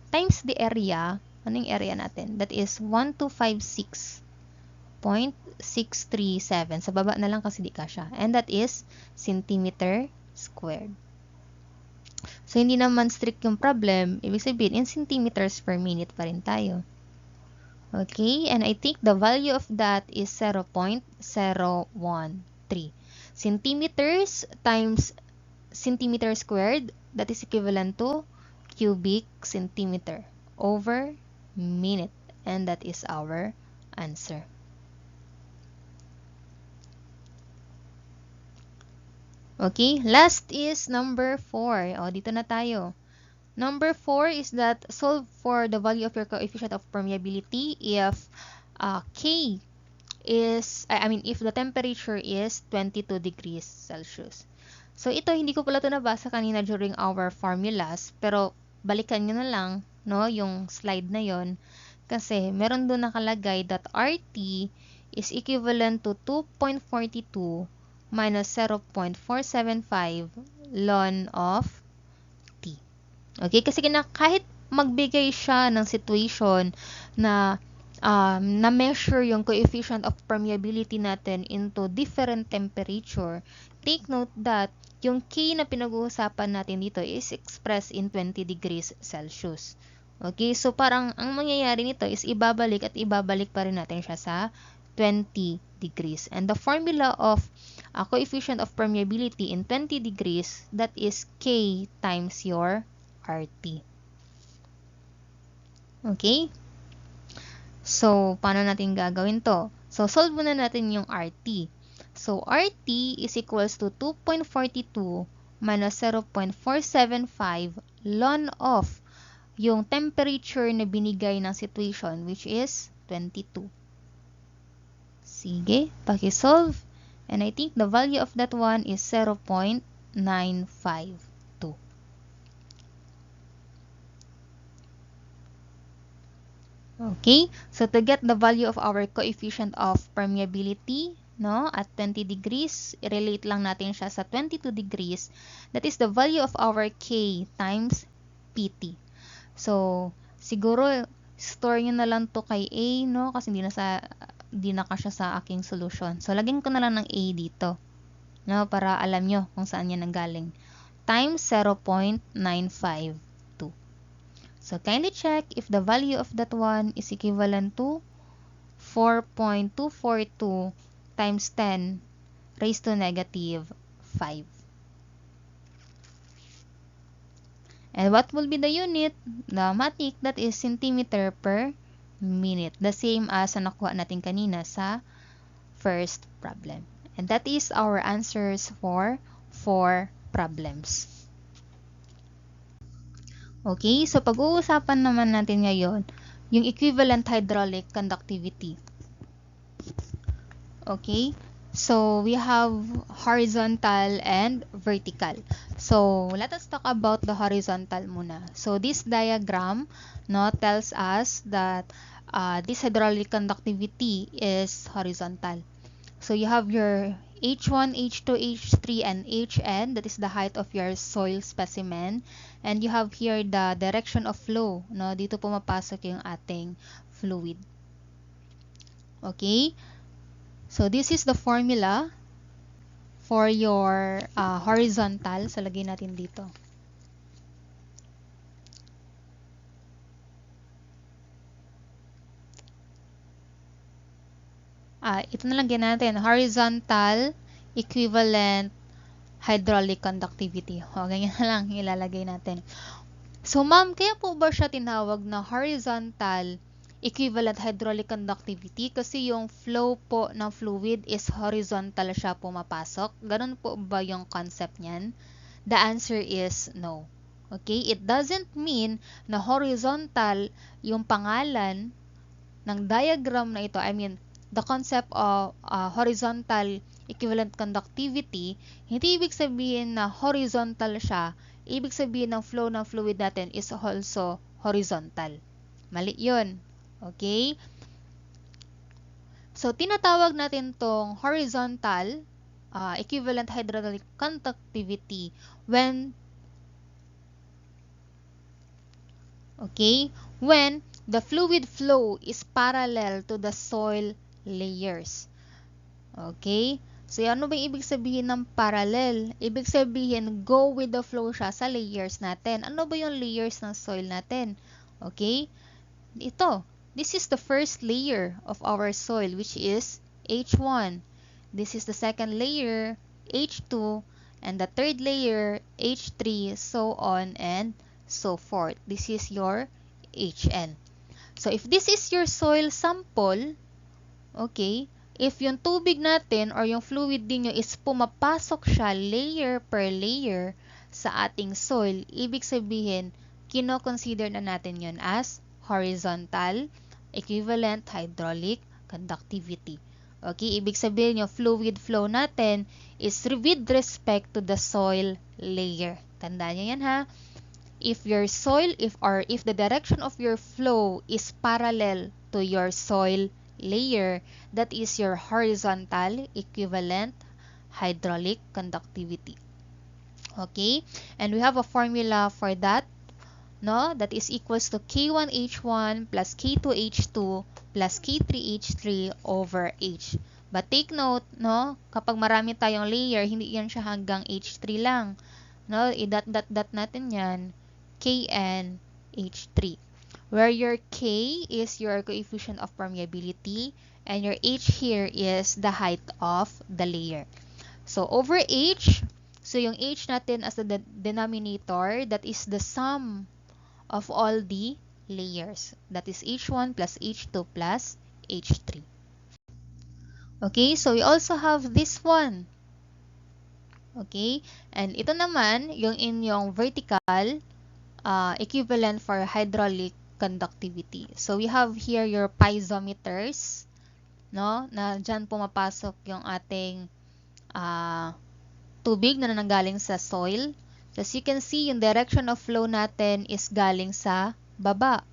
times the area. Ano yung area natin? That is 1256.637. Sa baba na lang kasi di kasya. And that is centimeter squared. So, hindi naman strict yung problem. Ibig sabihin, in centimeters per minute pa rin tayo. Okay? And I think the value of that is 0.013. Centimeters times centimeter squared, that is equivalent to cubic centimeter over minute. And that is our answer. Okay, last is number 4. O, dito na tayo. Number 4 is that solve for the value of your coefficient of permeability if K is, if the temperature is 22 degrees Celsius. So, ito, hindi ko pala ito nabasa kanina during our formulas, pero balikan nyo na lang, no, yung slide na yon. Kasi, meron doon nakalagay that RT is equivalent to 2.42 minus 0.475 ln of T. Okay? Kasi kahit magbigay siya ng situation na na-measure yung coefficient of permeability natin into different temperature, take note that yung K na pinag-uusapan natin dito is expressed in 20 degrees Celsius. Okay? So, parang ang mangyayari nito is ibabalik at ibabalik pa rin natin siya sa 20 degrees. And the formula of coefficient of permeability in 20 degrees, that is K times your RT. Okay? So, paano natin gagawin to? So, solve muna natin yung RT. So, RT is equals to 2.42 minus 0.475 ln of yung temperature na binigay ng situation, which is 22. Sige, paki-solve. And I think the value of that one is 0.952. Okay, so to get the value of our coefficient of permeability, no, at 20 degrees, i-relate lang natin siya sa 22 degrees. That is the value of our K times PT. So, siguro, store nyo na lang to kay A, no, kasi hindi na kasya sa aking solution. So, lagyan ko na lang ng A dito, no, para alam nyo kung saan yan nanggaling. Times 0.952. So, kindly check if the value of that one is equivalent to 4.242 times 10 raised to negative 5. And what will be the unit? The matic, that is centimeter per minute. The same as na nakuha natin kanina sa first problem. And that is our answers for 4 problems. Okay, so pag-uusapan naman natin ngayon yung equivalent hydraulic conductivity. Okay, so we have horizontal and vertical. So let us talk about the horizontal muna. So this diagram tells us that this hydraulic conductivity is horizontal. So you have your H1, H2, H3, and Hn. That is the height of your soil specimen. And you have here the direction of flow. Dito pumapasok yung ating fluid. Okay? So this is the formula for your horizontal. So lagay natin dito. Ito na lang natin. Horizontal equivalent hydraulic conductivity. Ganyan na lang ilalagay natin. So, ma'am, kaya po ba siya tinawag na horizontal equivalent hydraulic conductivity? Kasi yung flow po ng fluid is horizontal siya pumapasok. Ganun po ba yung concept niyan? The answer is no. Okay? It doesn't mean na horizontal yung pangalan ng diagram na ito. I mean, the concept of horizontal equivalent conductivity, hindi ibig sabihin na horizontal siya. Ibig sabihin ng flow ng fluid natin is also horizontal. Mali yun. Okay? So, tinatawag natin tong horizontal equivalent hydraulic conductivity when the fluid flow is parallel to the soil layers. Okay? So, ano ba ibig sabihin ng parallel? Ibig sabihin, go with the flow siya sa layers natin. Ano ba yung layers ng soil natin? Okay? Ito. This is the first layer of our soil, which is H1. This is the second layer, H2. And the third layer, H3, so on and so forth. This is your Hn. So, if this is your soil sample, okay, if yung tubig natin or yung fluid din nyo is pumapasok siya layer per layer sa ating soil, ibig sabihin, kino-consider na natin yun as horizontal equivalent hydraulic conductivity. Okay, ibig sabihin yung fluid flow natin is with respect to the soil layer. Tandaan nyo yan ha. If your soil, if the direction of your flow is parallel to your soil layer, that is your horizontal equivalent hydraulic conductivity. Okay, and we have a formula for that, that is equals to K1H1 plus K2H2 plus K3H3 over H. But take note, kapag marami tayong layer, hindi yan siya hanggang H3 lang. I-dot natin yan, Kn H3. Where your K is your coefficient of permeability and your H here is the height of the layer. So, over H, so yung H natin as the denominator, that is the sum of all the layers. That is H1 plus H2 plus H3. Okay, so we also have this one. Okay, and ito naman, yung inyong vertical equivalent for hydraulic conductivity. So, we have here your piezometers, na dyan pumapasok yung ating tubig na nanggaling sa soil. As you can see, yung direction of flow natin is galing sa baba.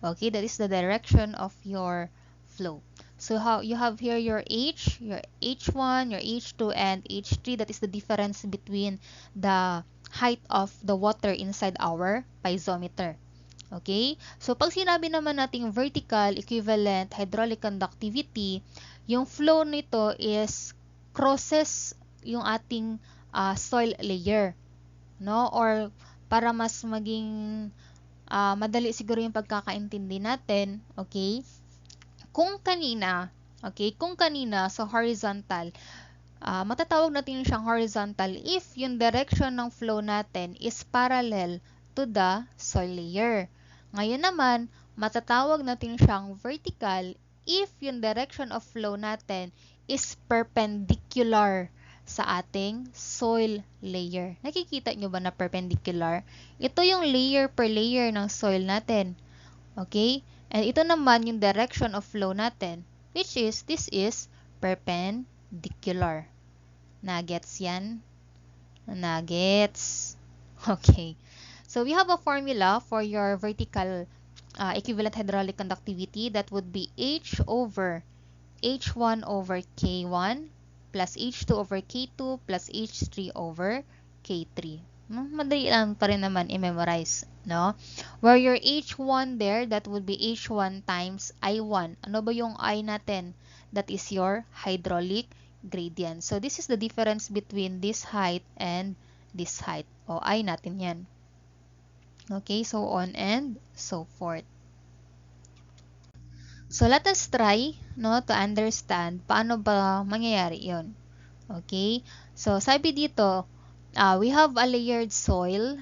Okay, that is the direction of your flow. So, you have here your H, your H1, your H2, and H3. That is the difference between the height of the water inside our piezometer. Okay? So, pag sinabi naman nating vertical equivalent hydraulic conductivity, yung flow nito is crosses yung ating soil layer. Or para mas maging madali siguro yung pagkakaintindi natin, okay? Kung kanina sa horizontal, matatawag natin siyang horizontal if yung direction ng flow natin is parallel to the soil layer. Ngayon naman, matatawag natin siyang vertical if yung direction of flow natin is perpendicular sa ating soil layer. Nakikita nyo ba na perpendicular? Ito yung layer per layer ng soil natin. Okay? And ito naman yung direction of flow natin, which is, this is perpendicular. Nagets yan? Nagets? Okay. So we have a formula for your vertical equivalent hydraulic conductivity. That would be H over H1 over K1 plus H2 over K2 plus H3 over K3. Madali lang pa rin naman i-memorize, no? Where your H1 there, that would be H1 times I1. Ano ba yung I natin? That is your hydraulic gradient. So, this is the difference between this height and this height. O, I natin yan. Okay, so on and so forth. So, let us try, no, to understand paano ba mangyayari yon. Okay, so sabi dito, we have a layered soil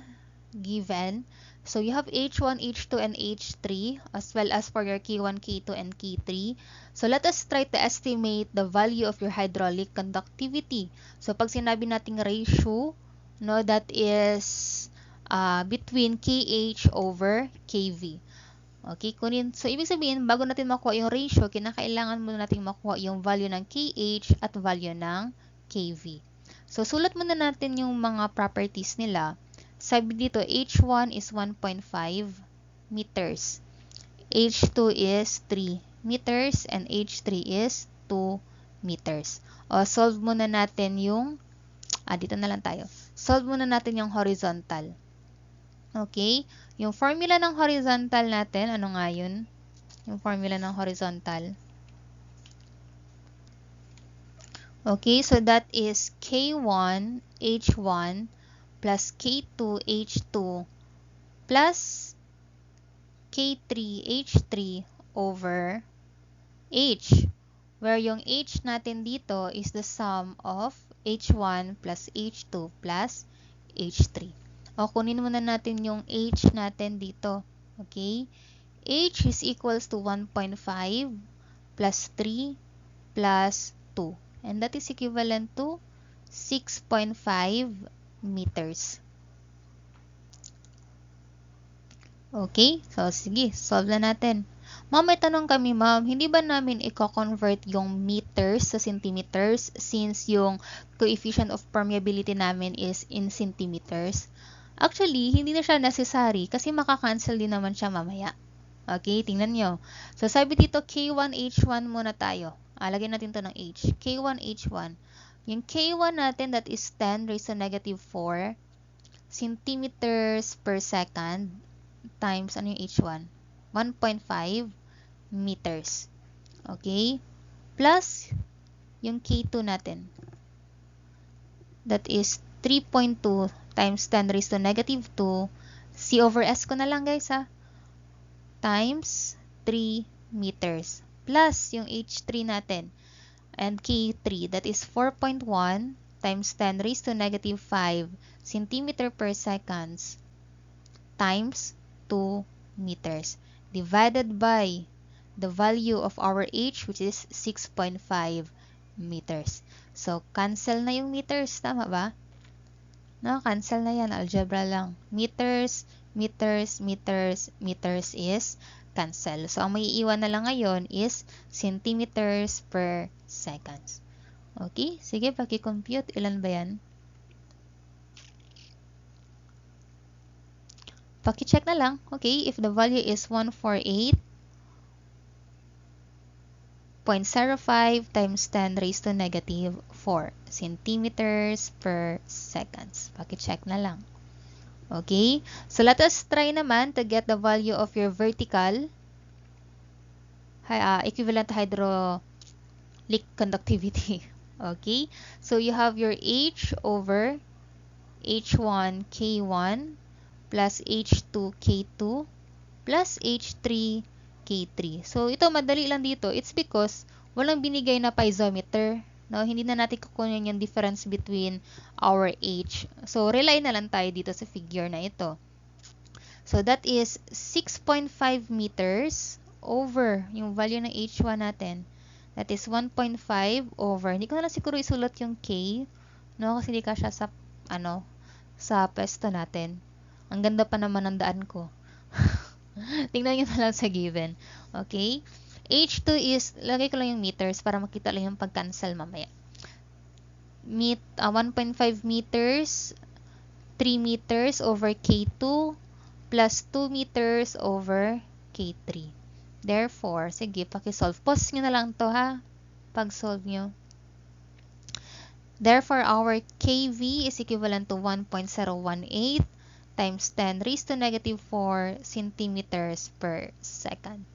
given. So, you have H1, H2, and H3 as well as for your K1, K2, and K3. So, let us try to estimate the value of your hydraulic conductivity. So, pag sinabi nating ratio, no, that is between KH over KV. Okay, so ibig sabihin, bago natin makuha yung ratio, kinakailangan muna natin makuha yung value ng KH at value ng KV. So, sulat muna natin yung mga properties nila. Sabi dito, H1 is 1.5 meters. H2 is 3 meters. And H3 is 2 meters. O, solve muna natin yung, dito na lang tayo. Solve muna natin yung horizontal. Okay? Yung formula ng horizontal natin, ano nga yun? Yung formula ng horizontal. Okay, so that is K1 H1 plus K2 H2 plus K3 H3 over H, where yung H natin dito is the sum of H1 plus H2 plus H3. O, kunin muna natin yung H natin dito. Okay? H is equals to 1.5 plus 3 plus 2. And that is equivalent to 6.5 meters. Okay? So, sige. Solve na natin. Ma'am, may tanong kami, ma'am. Hindi ba namin i-convert yung meters sa centimeters since yung coefficient of permeability namin is in centimeters? Actually, hindi na siya necessary kasi makakancel din naman siya mamaya. Okay? Tingnan nyo. So, sabi dito, K1, H1 muna tayo. Lagyan natin to ng H. K1, H1. Yung K1 natin, that is 10 raised to negative 4 centimeters per second times, ano yung H1? 1.5 meters. Okay? Plus, yung K2 natin. That is 3.2 times 10 raised to negative 2. C over S ko na lang, guys, ha? Times 3 meters. Plus, yung H3 natin. And K3, that is 4.1 times 10 raised to negative 5 centimeter per seconds times 2 meters divided by the value of our H, which is 6.5 meters. So, cancel na yung meters. Tama ba? No, cancel na yan. Algebra lang. Meters, meters, meters, meters is cancel. So, ang maiiwan na lang ngayon is centimeters per seconds. Okay? Sige, paki-compute. Ilan ba yan? Paki-check na lang. Okay? If the value is 148.05 times 10 raised to negative 4 centimeters per seconds. Paki-check na lang. Okay? So, let us try naman to get the value of your vertical equivalent hydraulic conductivity. Okay? So, you have your H over H1 K1 plus H2 K2 plus H3 K3. So, ito madali lang dito. It's because walang binigay na piezometer. No, hindi na natin kukunin yung difference between our H. So, rely na lang tayo dito sa figure na ito. So, that is 6.5 meters over yung value ng H1 natin. That is 1.5 over, hindi ko na lang siguro isulat yung K. No? Kasi hindi kasya sa, sa pwesto natin. Ang ganda pa naman ng daan ko. Tingnan nyo na lang sa given. Okay? H2 is, lagay ko lang yung meters para makita lang yung pag-cancel mamaya. 1.5 meters, 3 meters over K2, plus 2 meters over K3. Therefore, sige, pakisolve. Pause nyo na lang to ha, pag-solve nyo. Therefore, our KV is equivalent to 1.018 times 10 raised to negative 4 centimeters per second.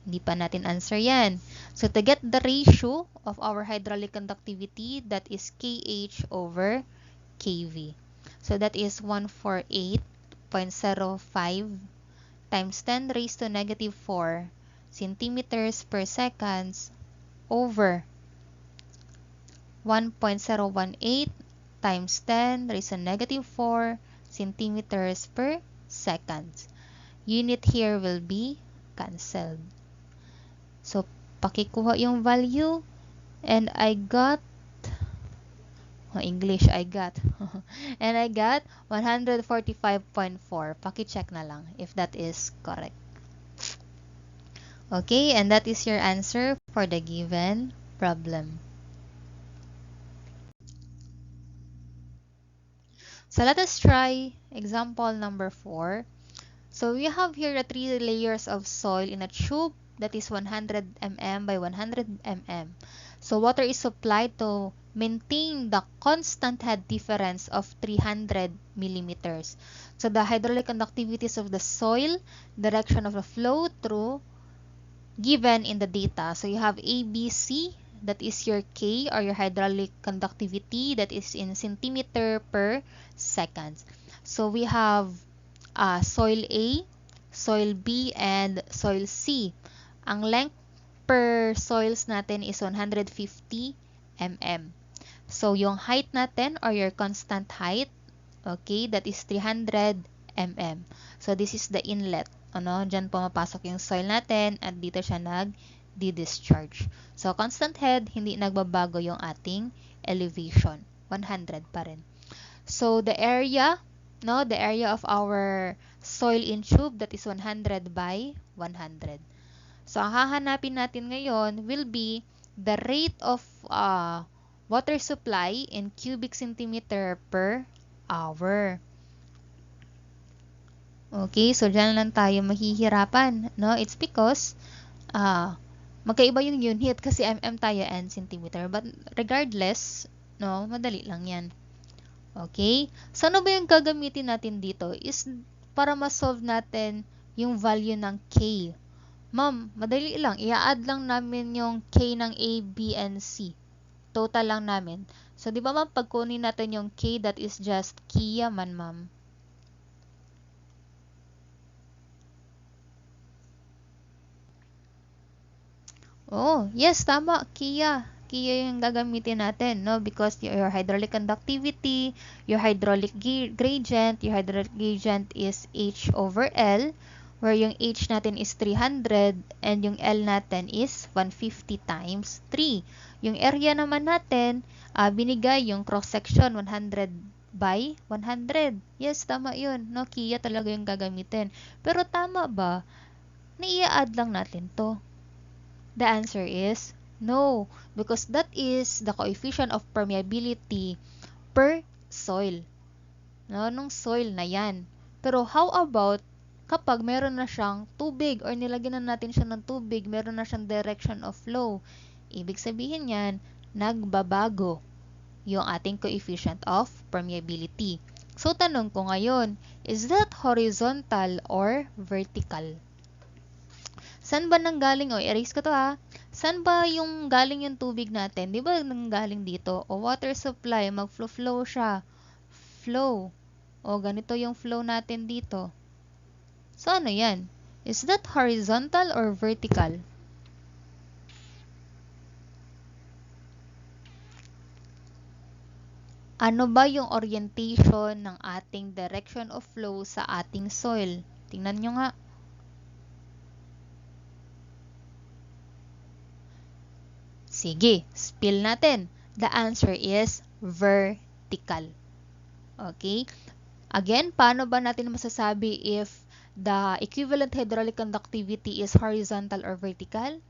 Hindi pa natin answer yan. So, to get the ratio of our hydraulic conductivity, that is KH over KV. So, that is 148.05 times 10 raised to negative 4 centimeters per seconds over 1.018 times 10 raised to negative 4 centimeters per second. Unit here will be cancelled. So, pakikuha yung value and I got English, I got and I got 145.4. Paki-check na lang if that is correct. Okay, and that is your answer for the given problem. So, let us try example number 4. So, we have here the 3 layers of soil in a tube that is 100 mm by 100 mm. So, water is supplied to maintain the constant head difference of 300 millimeters. So, the hydraulic conductivities of the soil, direction of the flow through, given in the data. So, you have A, B, C. That is your K or your hydraulic conductivity that is in centimeter per second. So, we have soil A, soil B, and soil C. Ang length per soils natin is 150 mm. So, yung height natin or your constant height, okay, that is 300 mm. So, this is the inlet. Diyan pumapasok yung soil natin at dito siya nag-discharge. So, constant head, hindi nagbabago yung ating elevation. 100 pa rin. So, the area of our soil in tube, that is 100 by 100. So, ang hahanapin natin ngayon will be the rate of water supply in cubic centimeter per hour. Okay, so dyan lang tayo mahihirapan. No? It's because magkaiba yung unit kasi mm tayo and centimeter. But regardless, no, madali lang yan. Okay? So, ano ba yung gagamitin natin dito is para ma-solve natin yung value ng K. Ma'am, madali lang. I-add lang namin yung K ng A, B, and C. Total lang namin. So, di ba ma'am, pag kunin natin yung K, that is just Kia man, ma'am. Oh, yes, tama. Kia. Kia yung gagamitin natin, no? Because your hydraulic conductivity, your hydraulic gradient is H over L, where yung H natin is 300 and yung L natin is 150 times 3. Yung area naman natin, binigay yung cross-section 100 by 100. Yes, tama yun. No? Kia talaga yung gagamitin. Pero tama ba? Na-i-add lang natin to. The answer is no, because that is the coefficient of permeability per soil. No, nung soil na yan. Pero how about kapag meron na siyang tubig or nilagyan na natin siya ng tubig, meron na siyang direction of flow. Ibig sabihin yan, nagbabago yung ating coefficient of permeability. So, tanong ko ngayon, is that horizontal or vertical? Saan ba nanggaling? Erase ko to ha. Saan ba yung galing yung tubig natin? Di ba nanggaling dito? Water supply, mag-flow siya. Flow. Ganito yung flow natin dito. So, ano yan? Is that horizontal or vertical? Ano ba yung orientation ng ating direction of flow sa ating soil? Tingnan nyo nga. Sige, spill natin. The answer is vertical. vertical. Okay? Again, paano ba natin masasabi if the equivalent hydraulic conductivity is horizontal or vertical?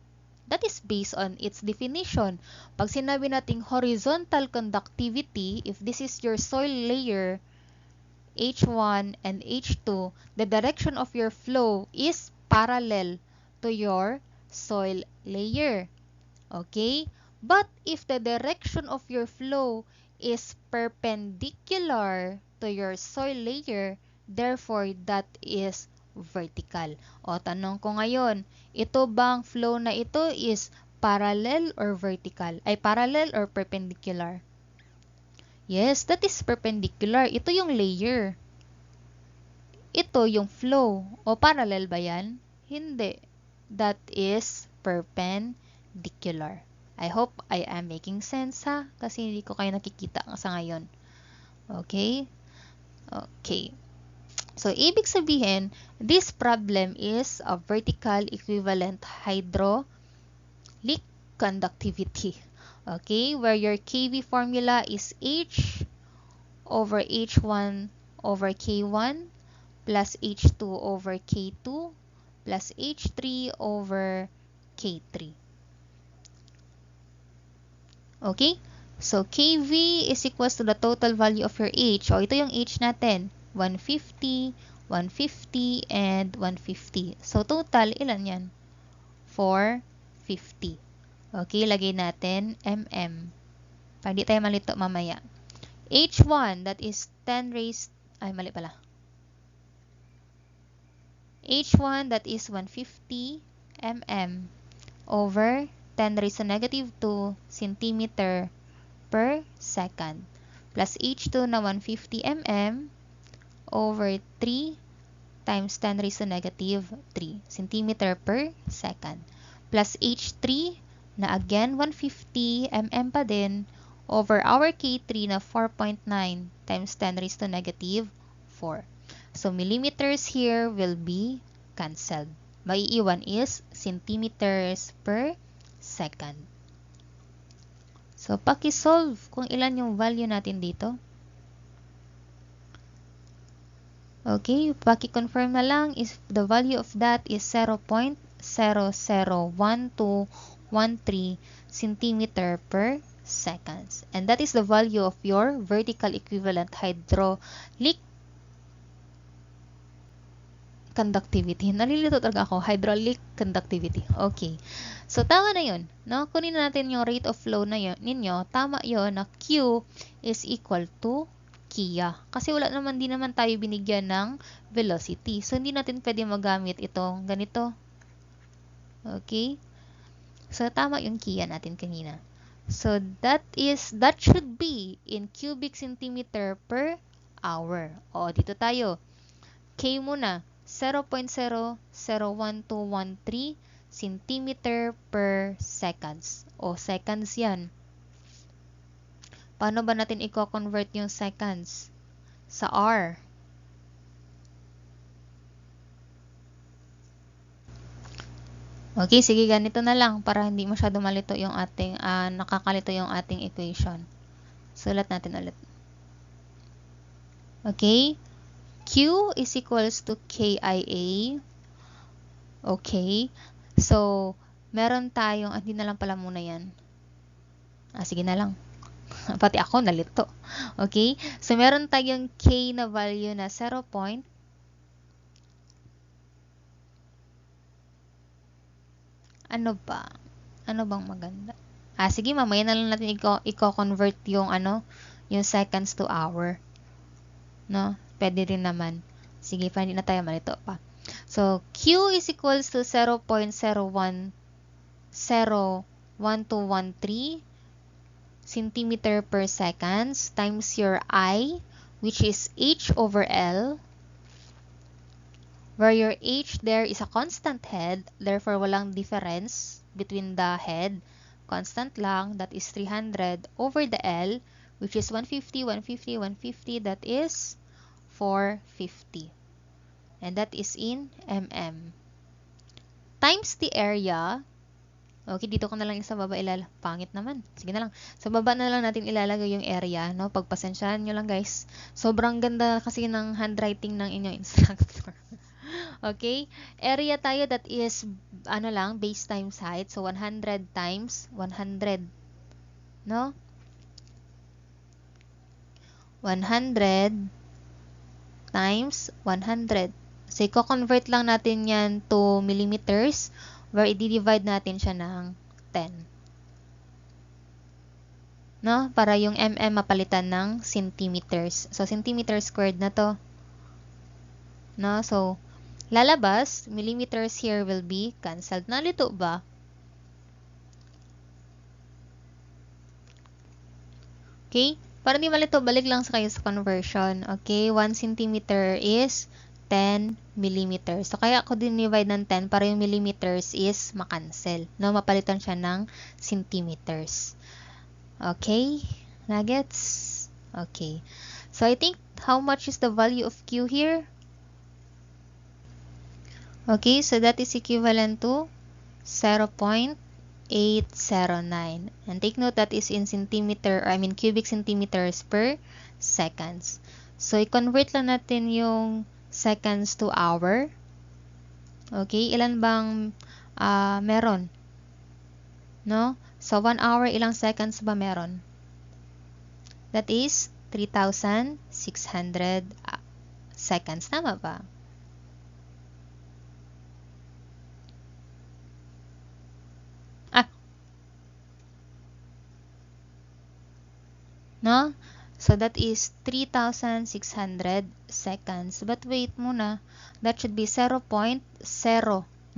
That is based on its definition. Pag sinabi nating horizontal conductivity, if this is your soil layer, H1 and H2, the direction of your flow is parallel to your soil layer. Okay? But if the direction of your flow is perpendicular to your soil layer, therefore that is vertical. O tanong ko ngayon, ito bang flow na ito is parallel or vertical? Ay parallel or perpendicular? Yes, that is perpendicular. Ito yung layer. Ito yung flow. O parallel ba yan? Hindi. That is perpendicular. I hope I am making sense ha, kasi hindi ko kayo nakikita sa ngayon. Okay? Okay. So, ibig sabihin, this problem is a vertical equivalent hydraulic conductivity. Okay? Where your KV formula is H over H1 over K1 plus H2 over K2 plus H3 over K3. Okay? So, KV is equals to the total value of your H. O, ito yung H natin. 150, 150, and 150. So, total, ilan yan? 450. Okay, lagay natin mm. Para di tayo malito mamaya. H1, that is 10 raised... Ay, mali pala. H1, that is 150 mm over 10 raised to negative 2 centimeter per second plus H2 na 150 mm over 3 times 10 raised to negative 3 centimeter per second plus H3 na again 150 mm pa din over our K3 na 4.9 times 10 raised to negative 4. So millimeters here will be cancelled. Maiiwan is centimeters per second. So, paki-solve kung ilan yung value natin dito. Okay, paki-confirm na lang if the value of that is 0.001213 centimeter per seconds. And that is the value of your vertical equivalent hydraulic conductivity. Nalilito talaga ako. Hydraulic conductivity. Okay. So, tama na yun. No? Kunin natin yung rate of flow na yun, ninyo. Tama yun na Q is equal to Kia. Kasi wala naman, di naman tayo binigyan ng velocity. So, hindi natin pwede magamit itong ganito. Okay? So, tama yung Kia natin kanina. So, that should be in cubic centimeter per hour. O, dito tayo. K muna. 0.00113 centimeter per seconds. O, seconds yan. Paano ba natin i-convert yung seconds? Sa R. Okay, sige, ganito na lang para hindi masyado malito yung ating, nakakalito yung ating equation. Sulat natin ulit. Okay. Q is equals to KIA. Okay. So, meron tayong, hindi na lang pala muna yan. Sige na lang. Pati ako nalito. Okay. So, meron tayong K na value na 0. Ano ba? Ano bang maganda? Sige, mamaya na lang natin i-convert yung yung seconds to hour. No? Pwede rin naman. Sige, pa hindi na tayo malito pa. So, Q is equals to 0.01213 centimeter per seconds times your I, which is H over L, where your H there is a constant head, therefore walang difference between the head. Constant lang, that is 300 over the L, which is 150, 150, 150, that is 450. And that is in mm. Times the area, Okay, dito ko na lang sa baba pangit naman. Sige na lang. Sa baba na lang natin ilalagay yung area, no? Pagpasensyahan nyo lang, guys. Sobrang ganda kasi ng handwriting ng inyong instructor. Okay? Area tayo, that is, base times height. So, 100 times 100. No? 100 times 100. So, i-convert lang natin yan to millimeters, where i-divide natin siya ng 10. No? Para yung mm mapalitan ng centimeters. So, centimeter squared na to. No? So, lalabas, millimeters here will be cancelled. Nalito ba? Okay? Para di malito, balik lang sa kayo sa conversion. Okay? 1 centimeter is 10 millimeters. So, kaya ako din-divide ng 10 para yung millimeters is makancel. No? Mapalitan siya ng centimeters. Okay? Nuggets? Okay. So, I think, how much is the value of Q here? Okay, so that is equivalent to 0.809. And take note that is in cubic centimeters per seconds. So, i-convert lang natin yung seconds to hour. Okay, ilan bang meron? No? So, 1 hour, ilang seconds ba meron? That is 3,600 seconds. Tama ba? No? So, that is 3,600 seconds. But wait muna. That should be 0.0. No?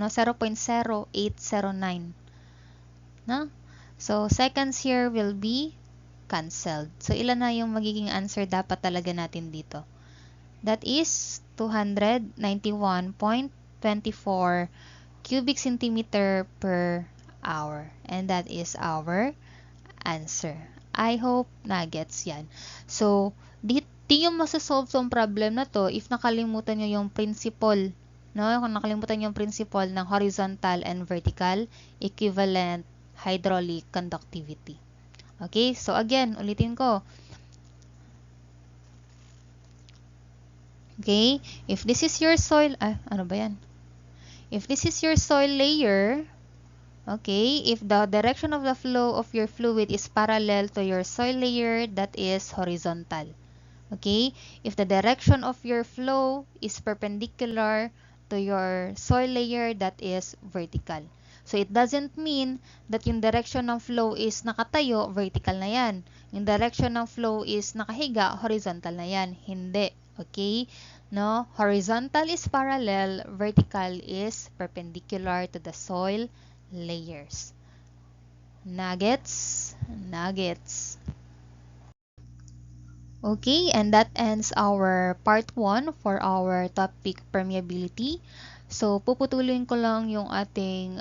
0.0809. No? So, seconds here will be cancelled. So, ilan na yung magiging answer dapat talaga natin dito? That is 291.24 cubic centimeter per hour. And that is our answer. I hope na-gets yan. So, di yung masasolve tong problem na to if nakalimutan nyo yung principle. No? Kung nakalimutan nyo yung principle ng horizontal and vertical equivalent hydraulic conductivity. Okay? So, again, ulitin ko. Okay? If this is your soil, ano ba yan? If this is your soil layer, okay, if the direction of the flow of your fluid is parallel to your soil layer, that is horizontal. Okay, if the direction of your flow is perpendicular to your soil layer, that is vertical. So, it doesn't mean that yung direction ng flow is nakatayo, vertical na yan. Yung direction ng flow is nakahiga, horizontal na yan. Hindi. Okay? No? Horizontal is parallel, vertical is perpendicular to the soil layers. Nuggets? Nuggets. Okay, and that ends our part 1 for our topic permeability. So, puputulin ko lang yung ating